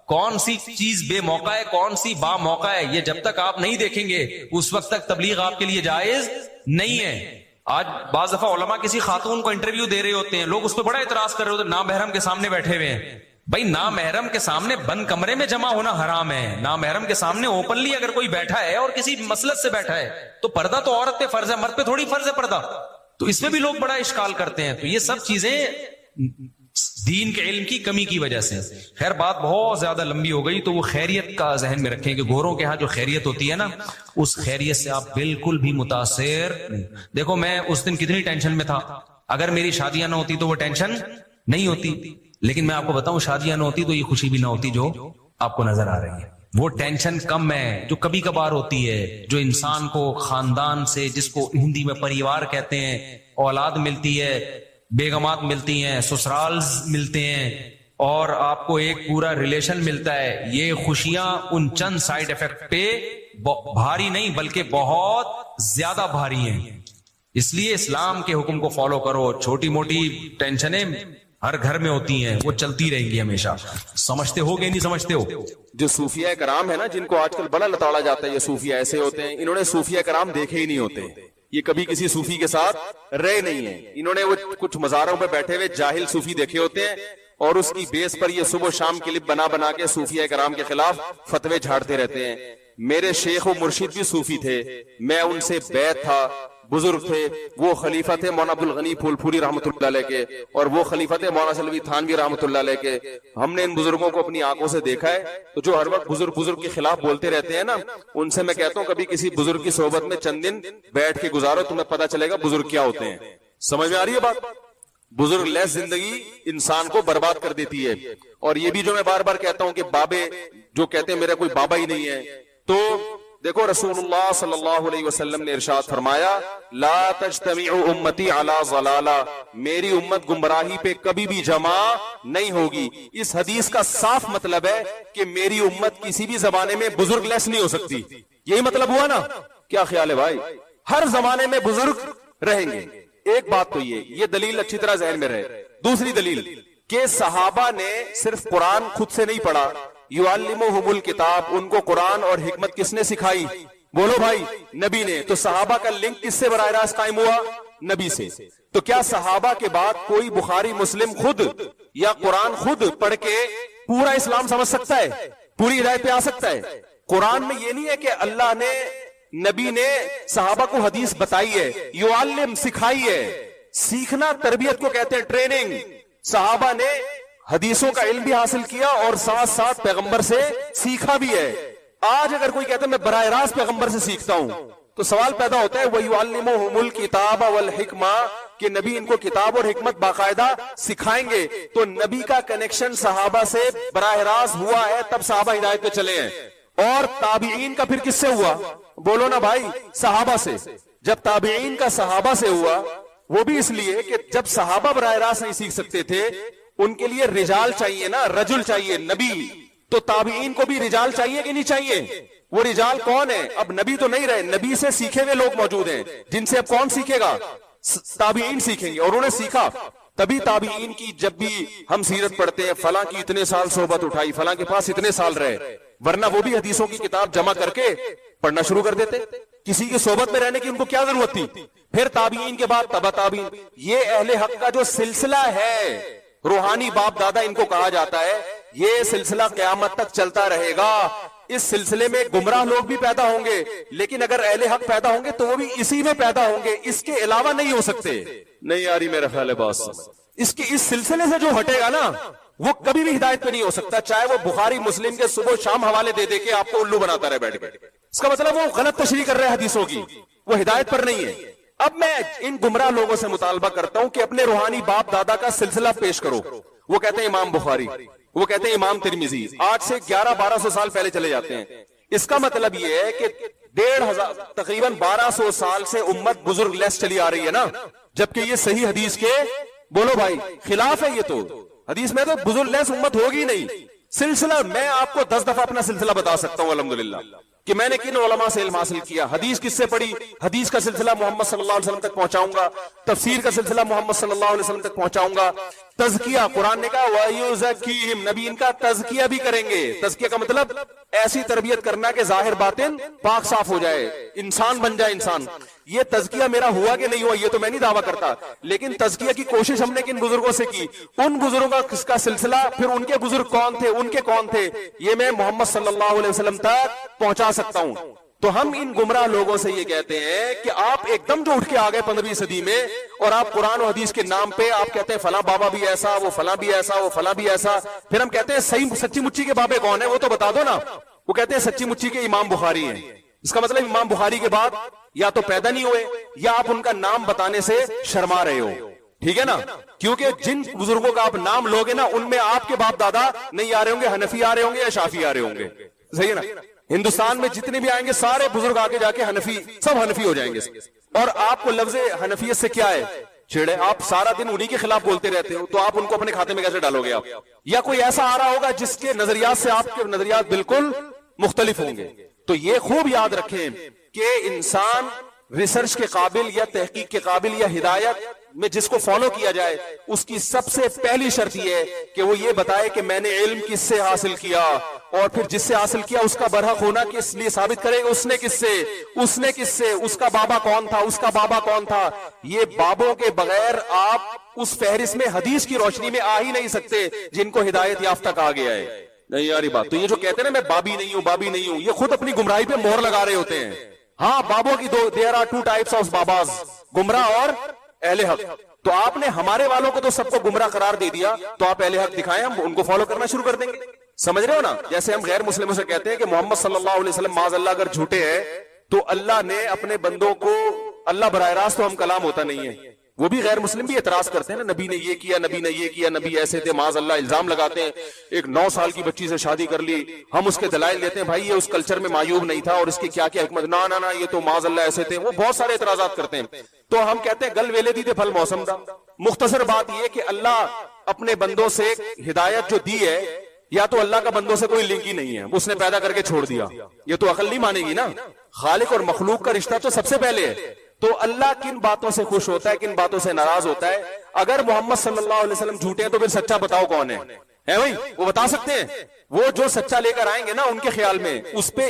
کون سی چیز بے موقع ہے, کون سی با موقع ہے, یہ جب تک آپ نہیں دیکھیں گے اس وقت تک تبلیغ آپ کے لیے جائز نہیں ہے. آج بعض دفعہ علماء کسی خاتون کو انٹرویو دے رہے ہوتے ہیں, لوگ اس پہ بڑا اعتراض کر رہے ہوتے ہیں, نامحرم کے سامنے بیٹھے ہوئے ہیں. بھائی نامحرم کے سامنے بند کمرے میں جمع ہونا حرام ہے. نامحرم کے سامنے اوپنلی اگر کوئی بیٹھا ہے اور کسی مسلک سے بیٹھا ہے تو پردہ تو عورت پہ فرض ہے, مرد پہ تھوڑی فرض ہے پردہ. تو اس میں بھی لوگ بڑا اشکال کرتے ہیں. تو یہ سب چیزیں دین کے علم کی کمی کی وجہ سے. خیر بات بہت زیادہ لمبی ہو گئی, تو وہ خیریت کا ذہن میں رکھیں کہ گوروں کے ہاں جو خیریت ہوتی ہے نا, اس خیریت سے آپ بالکل بھی متاثر. دیکھو میں اس دن کتنی ٹینشن میں تھا, اگر میری شادیاں نہ ہوتی تو وہ ٹینشن نہیں ہوتی, لیکن میں آپ کو بتاؤں شادیاں نہ ہوتی تو یہ خوشی بھی نہ ہوتی جو آپ کو نظر آ رہی ہے. وہ ٹینشن کم ہے جو کبھی کبھار ہوتی ہے, جو انسان کو خاندان سے, جس کو ہندی میں پریوار کہتے ہیں, اولاد ملتی ہے, بیگمات ملتی ہیں, سسرالز ملتے ہیں, اور آپ کو ایک پورا ریلیشن ملتا ہے. یہ خوشیاں ان چند سائیڈ افیکٹ پہ بھاری نہیں بلکہ بہت زیادہ بھاری ہیں. اس لیے اسلام کے حکم کو فالو کرو. چھوٹی موٹی ٹینشنیں ہر گھر میں ہوتی ہیں, وہ چلتی رہیں گی ہمیشہ. سمجھتے ہو کہ نہیں سمجھتے ہو؟ جو صوفیہ کرام ہے نا, جن کو آج کل بڑا لتاڑا جاتا ہے, یہ صوفیہ ایسے ہوتے ہیں, انہوں نے صوفیہ کرام دیکھے ہی نہیں ہوتے. یہ کبھی کسی صوفی کے ساتھ رہے نہیں ہیں. انہوں نے وہ کچھ مزاروں پہ بیٹھے ہوئے جاہل صوفی دیکھے ہوتے ہیں, اور اس کی بیس پر یہ صبح و شام کلپ بنا بنا کے صوفیہ کرام کے خلاف فتوے جھاڑتے رہتے ہیں. میرے شیخ و مرشد بھی صوفی تھے, میں ان سے بیعت تھا, بزرگ تھے. وہ خلیفہ تھے مولانا عبد الغنی پھول پھوری رحمۃ اللہ علیہ کے, اور وہ خلیفہ تھے مولانا سلوی تھانوی رحمۃ اللہ علیہ کے. ہم نے ان بزرگوں کو اپنی آنکھوں سے دیکھا ہے. تو جو ہر وقت بزرگ کے خلاف بولتے رہتے ہیں نا, ان سے میں کہتا ہوں کبھی کسی بزرگ کی صحبت میں چند دن بیٹھ کے گزارو, تمہیں پتہ چلے گا بزرگ کیا ہوتے ہیں. سمجھ میں آ رہی ہے بات؟ بزرگ لیس زندگی انسان کو برباد کر دیتی ہے. اور یہ بھی جو میں بار بار کہتا ہوں کہ بابے جو کہتے ہیں میرا کوئی بابا ہی نہیں ہے, تو دیکھو رسول اللہ صلی اللہ علیہ وسلم نے ارشاد فرمایا, لا تجتمع امتی علی ضلالہ, میری امت گمراہی پہ کبھی بھی جمع نہیں ہوگی. اس حدیث کا صاف مطلب ہے کہ میری امت کسی بھی زمانے میں بزرگ لیس نہیں ہو سکتی. یہی مطلب ہوا نا؟ کیا خیال ہے بھائی؟ ہر زمانے میں بزرگ رہیں گے. ایک بات تو یہ دلیل اچھی طرح ذہن میں رہے. دوسری دلیل کہ صحابہ نے صرف قرآن خود سے نہیں پڑھا, یعلمہم الکتاب, ان کو قرآن اور حکمت کس نے سکھائی؟ بولو بھائی, نبی نے. تو صحابہ کا لنک کس سے براہ راست قائم ہوا؟ نبی سے. تو کیا صحابہ کے بعد کوئی بخاری مسلم خود یا قرآن خود پڑھ کے پورا اسلام سمجھ سکتا ہے, پوری ہدایت پہ آ سکتا ہے؟ قرآن میں یہ نہیں ہے کہ اللہ نے, نبی نے صحابہ کو حدیث بتائی ہے, یعلم سکھائی ہے. سیکھنا تربیت کو کہتے ہیں, ٹریننگ. صحابہ نے حدیثوں کا علم بھی حاصل کیا اور ساتھ ساتھ پیغمبر سے سیکھا بھی ہے. آج اگر کوئی کہتا ہے میں براہ راست پیغمبر سے سیکھتا ہوں, تو سوال پیدا ہوتا ہے وَيُعَلِّمُهُمُ الْكِتَابَ وَالْحِكْمَةَ, کہ نبی ان کو کتاب اور حکمت باقاعدہ سکھائیں گے. تو نبی کا کنیکشن صحابہ سے براہ راست ہوا ہے, تب صحابہ ہدایت پہ چلے ہیں. اور تابعین کا پھر کس سے ہوا؟ بولو نا بھائی, صحابہ سے. جب تابعین کا صحابہ سے ہوا, وہ بھی اس لیے کہ جب صحابہ براہ راست نہیں سیکھ سکتے تھے, ان کے لیے رجال چاہیے نا, رجل چاہیے, نبی. تو تابعین کو بھی رجال چاہیے کہ نہیں چاہیے؟ وہ رجال کون ہیں؟ اب نبی تو نہیں رہے, نبی سے سیکھے ہوئے لوگ موجود ہیں, جن سے اب کون سیکھے گا؟ تابعین سیکھیں گے. اور انہوں نے سیکھا. تبھی تابعین کی جب بھی ہم سیرت پڑھتے ہیں, فلاں کی اتنے سال صحبت اٹھائی, فلاں کے پاس اتنے سال رہے, ورنہ وہ بھی حدیثوں کی کتاب جمع کر کے پڑھنا شروع کر دیتے. کسی کی صحبت میں رہنے کی ان کو کیا ضرورت تھی؟ پھر تابعین کے بعد تبع تابعین. یہ اہل حق کا جو سلسلہ ہے, روحانی باپ دادا ان کو کہا جاتا ہے, یہ سلسلہ قیامت تک چلتا رہے گا. اس سلسلے میں گمراہ لوگ بھی پیدا ہوں گے, لیکن اگر اہل حق پیدا ہوں گے تو وہ بھی اسی میں پیدا ہوں گے, اس کے علاوہ نہیں ہو سکتے. نہیں آ رہی میرا خیال ہے بات؟ اس سلسلے سے جو ہٹے گا نا, وہ کبھی بھی ہدایت پہ نہیں ہو سکتا, چاہے وہ بخاری مسلم کے صبح شام حوالے دے دے کے آپ کو الو بناتا رہے بیٹھ کے. اس کا مطلب وہ غلط تشریح کر رہے ہیں حدیثوں کی, وہ ہدایت پر نہیں ہے. اب میں ان گمراہ لوگوں سے مطالبہ کرتا ہوں کہ اپنے روحانی باپ دادا کا سلسلہ پیش کرو. وہ کہتے ہیں امام بخاری, وہ کہتے ہیں امام ترمذی, آج سے 1100-1200 سال پہلے چلے جاتے ہیں. اس کا مطلب یہ ہے کہ 1500 تقریباً 1200 سال سے امت بزرگ لیس چلی آ رہی ہے نا, جبکہ یہ صحیح حدیث کے, بولو بھائی, خلاف ہے. یہ تو حدیث میں تو بزرگ لیس امت ہوگی نہیں. سلسلہ میں آپ کو 10 دفعہ اپنا سلسلہ بتا سکتا ہوں الحمدللہ, کہ میں نے کن علماء سے علم حاصل کیا, حدیث کس سے پڑھی, حدیث کا سلسلہ محمد صلی اللہ علیہ وسلم تک پہنچاؤں گا, تفسیر کا سلسلہ محمد صلی اللہ علیہ وسلم تک پہنچاؤں گا. تزکیہ, قرآن نے کہا وَيُزَكِّيهِمْ, نبی ان کا تزکیہ بھی کریں گے. تزکیہ کا مطلب ایسی تربیت کرنا کہ ظاہر باطن پاک صاف ہو جائے, انسان بن جائے انسان. یہ تزکیہ میرا ہوا کہ نہیں ہوا یہ تو میں نہیں دعویٰ کرتا، لیکن تزکیہ کی کوشش ہم نے کن بزرگوں سے کی، ان بزرگوں کا سلسلہ، پھر ان کے بزرگ کون تھے، ان کے کون تھے، یہ میں محمد صلی اللہ علیہ وسلم تک پہنچا سکتا ہوں۔ تو ہم ان گمراہ لوگوں سے یہ کہتے ہیں کہ آپ ایک دم جو اٹھ کے آ گئے 15ویں صدی میں، اور آپ قرآن و حدیث کے نام پہ آپ کہتے ہیں فلاں بابا بھی ایسا، وہ فلاں بھی ایسا، وہ فلاں بھی ایسا، پھر ہم کہتے ہیں صحیح سچی مچی کے بابے کون ہیں وہ تو بتا دو نا، وہ کہتے ہیں سچی مچی کے امام بخاری ہیں۔ اس کا مطلب امام بخاری کے بعد یا تو پیدا نہیں ہوئے یا آپ ان کا نام بتانے سے شرما رہے ہو، ٹھیک ہے نا، کیونکہ جن بزرگوں کا آپ نام لوگے نا ان میں آپ کے باپ دادا نہیں آ رہے ہوں گے، حنفی آ رہے ہوں گے یا شافی آ رہے ہوں گے، صحیح ہے نا۔ ہندوستان میں جتنے بھی آئیں گے سارے بزرگ آگے جا کے حنفی، سب حنفی ہو جائیں گے، اور آپ کو لفظ حنفیت سے کیا ہے چھیڑے، آپ سارا دن انہی کے خلاف بولتے رہتے ہو، تو آپ ان کو اپنے کھاتے میں کیسے ڈالو گے آپ؟ یا کوئی ایسا آ رہا ہوگا جس کے نظریات سے آپ کے نظریات بالکل مختلف ہوں گے۔ تو یہ خوب یاد رکھیں کہ انسان ریسرچ کے قابل یا تحقیق کے قابل یا ہدایت میں جس کو فالو کیا جائے، اس کی سب سے پہلی شرط یہ ہے کہ وہ یہ بتائے کہ میں نے علم کس سے حاصل کیا، اور پھر جس سے حاصل کیا اس کا برحق ہونا کس لیے ثابت کرے گا، اس نے کس سے، اس کا بابا کون تھا، اس کا بابا کون تھا۔ یہ بابوں کے بغیر آپ اس فہرست میں حدیث کی روشنی میں آ ہی نہیں سکتے جن کو ہدایت یافتہ کہا گیا ہے۔ نہیں یاری بات، تو یہ جو کہتے ہیں نا میں بابی نہیں ہوں، یہ خود اپنی گمراہی پہ مہر لگا رہے ہوتے ہیں۔ ہاں، بابوں کی there are two types of باباز، گمراہ اور اہل حق۔ تو آپ نے ہمارے والوں کو تو سب کو گمراہ قرار دے دیا، تو آپ اہل حق دکھائیں، ہم ان کو فالو کرنا شروع کر دیں گے، سمجھ رہے ہو نا۔ جیسے ہم غیر مسلموں سے کہتے ہیں کہ محمد صلی اللہ علیہ وسلم معاذ اللہ اگر جھوٹے ہیں تو اللہ نے اپنے بندوں کو، اللہ براہ راست تو ہم کلام ہوتا نہیں ہے، وہ بھی غیر مسلم بھی اعتراض کرتے ہیں نا، نبی نے یہ کیا، نبی نے یہ کیا، نبی ایسے تھے، معاذ اللہ الزام لگاتے ہیں، ایک 9 سال کی بچی سے شادی کر لی، ہم اس کے دلائل دیتے ہیں بھائی یہ اس کلچر میں معیوب نہیں تھا اور اس کی کیا کیا حکمت، نہ یہ تو معاذ اللہ ایسے تھے، وہ بہت سارے اعتراضات کرتے ہیں۔ تو ہم کہتے ہیں گل ویلے دی تھے پھل موسم دا۔ مختصر بات یہ کہ اللہ اپنے بندوں سے ہدایت جو دی ہے، یا تو اللہ کا بندوں سے کوئی لنک ہی نہیں ہے، اس نے پیدا کر کے چھوڑ دیا، یہ تو عقل نہیں مانے گی نا۔ خالق اور مخلوق کا رشتہ تو سب سے پہلے ہے۔ تو اللہ کن باتوں سے خوش ہوتا ہے، کن باتوں سے ناراض ہوتا ہے؟ اگر محمد صلی اللہ علیہ وسلم جھوٹے ہیں تو پھر سچا بتاؤ کون ہے بھائی؟ وہ بتا سکتے ہیں؟ وہ جو سچا لے کر آئیں گے نا ان کے خیال میں اس پہ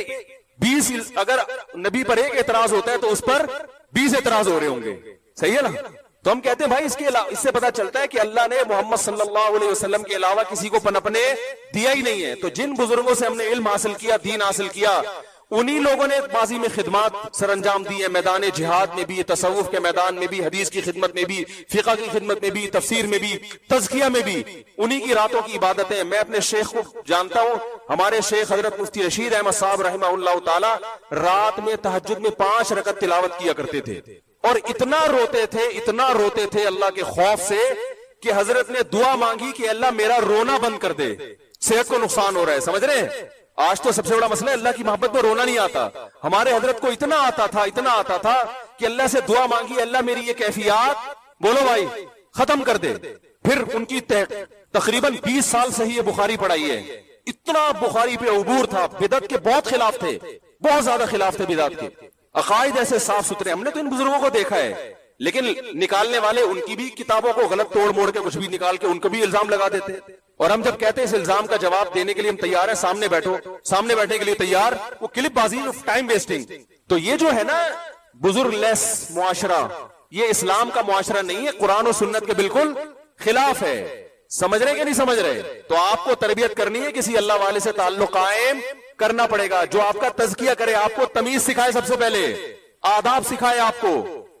20، اگر نبی پر ایک اعتراض ہوتا ہے تو اس پر 20 اعتراض ہو رہے ہوں گے، صحیح ہے نا۔ تو ہم کہتے ہیں بھائی اس سے پتا چلتا ہے کہ اللہ نے محمد صلی اللہ علیہ وسلم کے علاوہ کسی کو پنپنے دیا ہی نہیں ہے۔ تو جن بزرگوں سے ہم نے علم حاصل کیا، دین حاصل کیا، انہی لوگوں نے ماضی میں خدمات سر انجام دی ہے، میدان جہاد میں بھی، تصوف کے میدان میں بھی، حدیث کی خدمت میں بھی، فقہ کی خدمت میں بھی، تفسیر میں بھی، تزکیہ میں بھی، انہی کی راتوں کی عبادتیں۔ میں اپنے شیخ کو جانتا ہوں، ہمارے شیخ حضرت مفتی رشید احمد صاحب رحمہ اللہ تعالی رات میں تہجد میں 5 رکعت تلاوت کیا کرتے تھے، اور اتنا روتے تھے اللہ کے خوف سے کہ حضرت نے دعا مانگی کہ اللہ میرا رونا بند کر دے، صحت کو نقصان ہو رہا ہے، سمجھ رہے ہیں؟ آج تو سب سے بڑا مسئلہ ہے اللہ کی محبت میں رونا نہیں آتا، ہمارے حضرت کو اتنا آتا تھا کہ اللہ سے دعا مانگی اللہ میری یہ کیفیات بولو بھائی ختم کر دے۔ پھر ان کی تقریباً 20 سال سے ہی یہ بخاری پڑھائی ہے، اتنا بخاری پہ عبور تھا، بدعت کے بہت خلاف تھے، بہت زیادہ خلاف تھے بدعت کے، عقائد ایسے صاف ستھرے۔ ہم نے تو ان بزرگوں کو دیکھا ہے، لیکن نکالنے والے ان کی بھی کتابوں کو غلط توڑ موڑ کے کچھ بھی نکال کے ان کو بھی الزام لگا دیتے، اور ہم جب کہتے ہیں اس الزام کا جواب دینے کے لیے ہم تیار ہیں، سامنے بیٹھو، سامنے بیٹھنے کے لیے تیار، وہ کلپ بازی، ٹائم ویسٹنگ۔ تو یہ جو ہے نا بزرگ لیس معاشرہ، یہ اسلام کا معاشرہ نہیں ہے، قرآن و سنت کے بالکل خلاف ہے۔ سمجھ رہے کہ نہیں سمجھ رہے؟ تو آپ کو تربیت کرنی ہے، کسی اللہ والے سے تعلق قائم کرنا پڑے گا، جو آپ کا تزکیہ کرے، آپ کو تمیز سکھائے، سب سے پہلے آداب سکھائے، آپ کو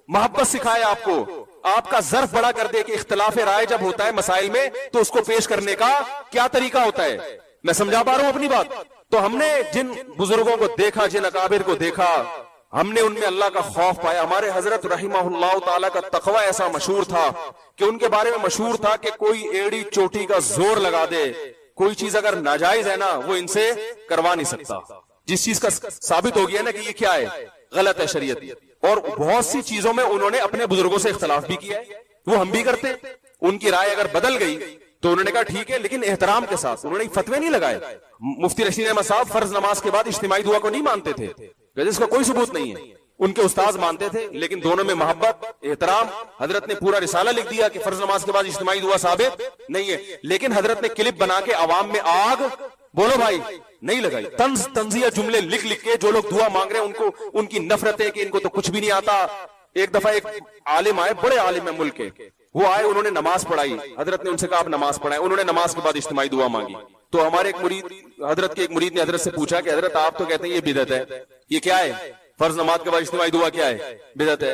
محبت سکھائے، آپ کو آپ کا ظرف بڑا کر دے کہ اختلاف رائے جب ہوتا ہے مسائل میں تو اس کو پیش کرنے کا کیا طریقہ ہوتا ہے۔ میں سمجھا پا رہا ہوں اپنی بات؟ تو ہم نے جن بزرگوں کو دیکھا، جن اکابر کو دیکھا، ہم نے ان میں اللہ کا خوف پایا۔ ہمارے حضرت رحمہ اللہ تعالی کا تقوی ایسا مشہور تھا کہ ان کے بارے میں مشہور تھا کہ کوئی ایڑی چوٹی کا زور لگا دے، کوئی چیز اگر ناجائز ہے نا وہ ان سے کروا نہیں سکتا، جس چیز کا ثابت ہو گیا نا کہ یہ کیا ہے، غلط ہے شریعت۔ اور بہت سی چیزوں میں انہوں نے اپنے بزرگوں سے اختلاف بھی کیا ہے، وہ ہم بھی کرتے، ان کی رائے اگر بدل گئی تو انہوں نے کہا ٹھیک ہے، لیکن احترام کے ساتھ۔ انہوں نے فتوے نہیں لگائے۔ مفتی رشید احمد صاحب فرض نماز کے بعد اجتماعی دعا کو نہیں مانتے تھے، اس کا کوئی ثبوت نہیں ہے، ان کے استاذ مانتے تھے، لیکن دونوں میں محبت، احترام۔ حضرت نے پورا رسالہ لکھ دیا کہ فرض نماز کے بعد اجتماعی دعا ثابت نہیں ہے، لیکن حضرت نے کلپ بنا کے عوام میں آگ بولو بھائی, نہیں لگائی. طنز تنزیہ جملے لکھ لکھ کے جو لوگ دعا مانگ رہے ہیں ان کو ان کی نفرت ہے کہ ان کو تو کچھ بھی نہیں آتا. ایک دفعہ ایک عالم آئے, بڑے عالم ہیں ملک کے, وہ آئے, انہوں نے نماز پڑھائی, حضرت نے ان سے کہا آپ نماز پڑھائیں, انہوں نے نماز کے بعد اجتماعی دعا مانگی. تو ہمارے ایک مرید, حضرت کے ایک مرید نے حضرت سے پوچھا کہ حضرت آپ تو کہتے ہیں یہ بدعت ہے, یہ کیا ہے, فرض نماز کے بعد اجتماعی دعا کیا ہے, بدعت ہے,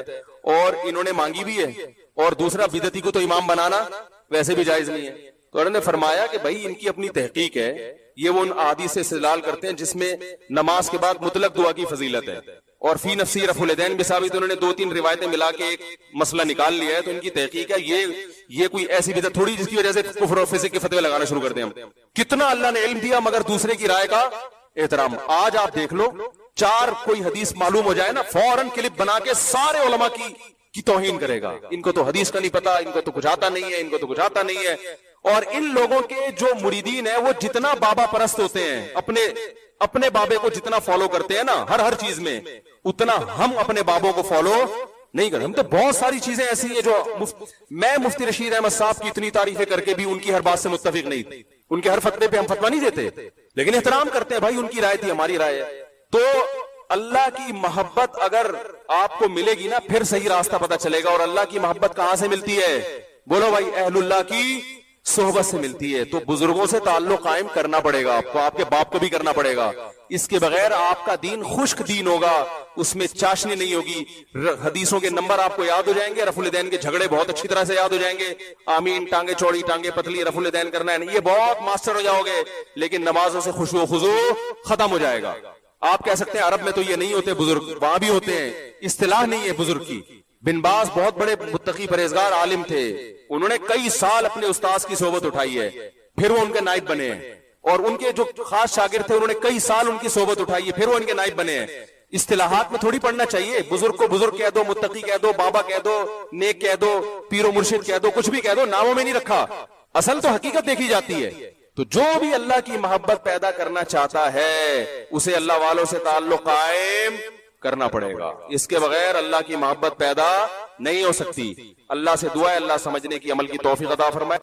اور انہوں نے مانگی بھی ہے, اور دوسرا بدعتی کو تو امام بنانا ویسے بھی جائز نہیں ہے. تو انہوں نے فرمایا کہ بھائی ان کی اپنی تحقیق ہے, یہ وہ ان احادیث سے استدلال کرتے ہیں جس میں نماز کے بعد مطلق دعا کی فضیلت ہے, اور فی نفسی رفع الیدین بھی ثابت. انہوں نے 2-3 روایتیں ملا کے ایک مسئلہ نکال لیا ہے. تو ان کی تحقیق ہے یہ کوئی ایسی بدعت تھوڑی جس کی وجہ سے کفر اور فسق کے فتوے لگانا شروع کر دیں ہم. کتنا اللہ نے علم دیا مگر دوسرے کی رائے کا احترام. آج آپ دیکھ لو, 4 کوئی حدیث معلوم ہو جائے نا, فوراً کلپ بنا کے سارے علماء کی توہین کرے گا. ان کو تو حدیث کا نہیں پتا, ان کو تو کچھ آتا نہیں ہے, ان کو تو کچھ آتا نہیں ہے. اور ان لوگوں کے جو مریدین ہیں وہ جتنا بابا پرست ہوتے ہیں, اپنے بابے کو جتنا فالو کرتے ہیں نا ہر چیز میں, اتنا ہم اپنے بابوں کو فالو نہیں کرتے. ہم تو بہت ساری چیزیں ایسی ہیں جو میں مفتی رشید احمد صاحب کی اتنی تعریفیں کر کے بھی ان کی ہر بات سے متفق نہیں, ان کے ہر فتوے پہ ہم فتویٰ نہیں دیتے, لیکن احترام کرتے ہیں بھائی, ان کی رائے تھی ہماری رائے ہے. تو اللہ کی محبت اگر آپ کو ملے گی نا پھر صحیح راستہ پتہ چلے گا. اور اللہ کی محبت کہاں سے ملتی ہے, بولو بھائی, اہل اللہ کی صحبت سے ملتی ہے. تو بزرگوں سے تعلق قائم کرنا پڑے گا آپ کو, آپ کے باپ کو بھی کرنا پڑے گا. اس کے بغیر آپ کا دین خشک دین ہوگا, اس میں چاشنی نہیں ہوگی. حدیثوں کے نمبر آپ کو یاد ہو جائیں گے, رفع الیدین کے جھگڑے بہت اچھی طرح سے یاد ہو جائیں گے, آمین ٹانگیں چوڑی ٹانگیں پتلی, رفع الیدین کرنا ہے, یہ بہت ماسٹر ہو جاؤ گے. لیکن نمازوں سے خشوع و خضوع ختم ہو جائے گا. آپ کہہ سکتے ہیں عرب میں تو یہ نہیں ہوتے بزرگ, وہاں بھی ہوتے ہیں, اصطلاح نہیں ہے بزرگ کی. بن باز بہت بڑے متقی پرہیزگار عالم تھے, انہوں نے کئی سال اپنے استاذ کی صحبت اٹھائی ہے, پھر وہ ان کے نائب بنے ہیں. اور ان کے جو خاص شاگرد تھے انہوں نے کئی سال ان کی صحبت اٹھائی ہے, پھر وہ ان کے نائب بنے ہیں. اصطلاحات میں تھوڑی پڑھنا چاہیے. بزرگ کو بزرگ کہہ دو, متقی کہہ دو, بابا کہہ دو, نیک کہہ دو, پیر و مرشد کہہ دو, کچھ بھی کہہ دو, ناموں میں نہیں رکھا. اصل تو حقیقت دیکھی جاتی ہے. تو جو بھی اللہ کی محبت پیدا کرنا چاہتا ہے اسے اللہ والوں سے تعلق قائم کرنا پڑے گا. اس کے بغیر اللہ کی محبت پیدا نہیں ہو سکتی. اللہ سے دعا ہے اللہ سمجھنے کی, عمل کی توفیق عطا فرمائے.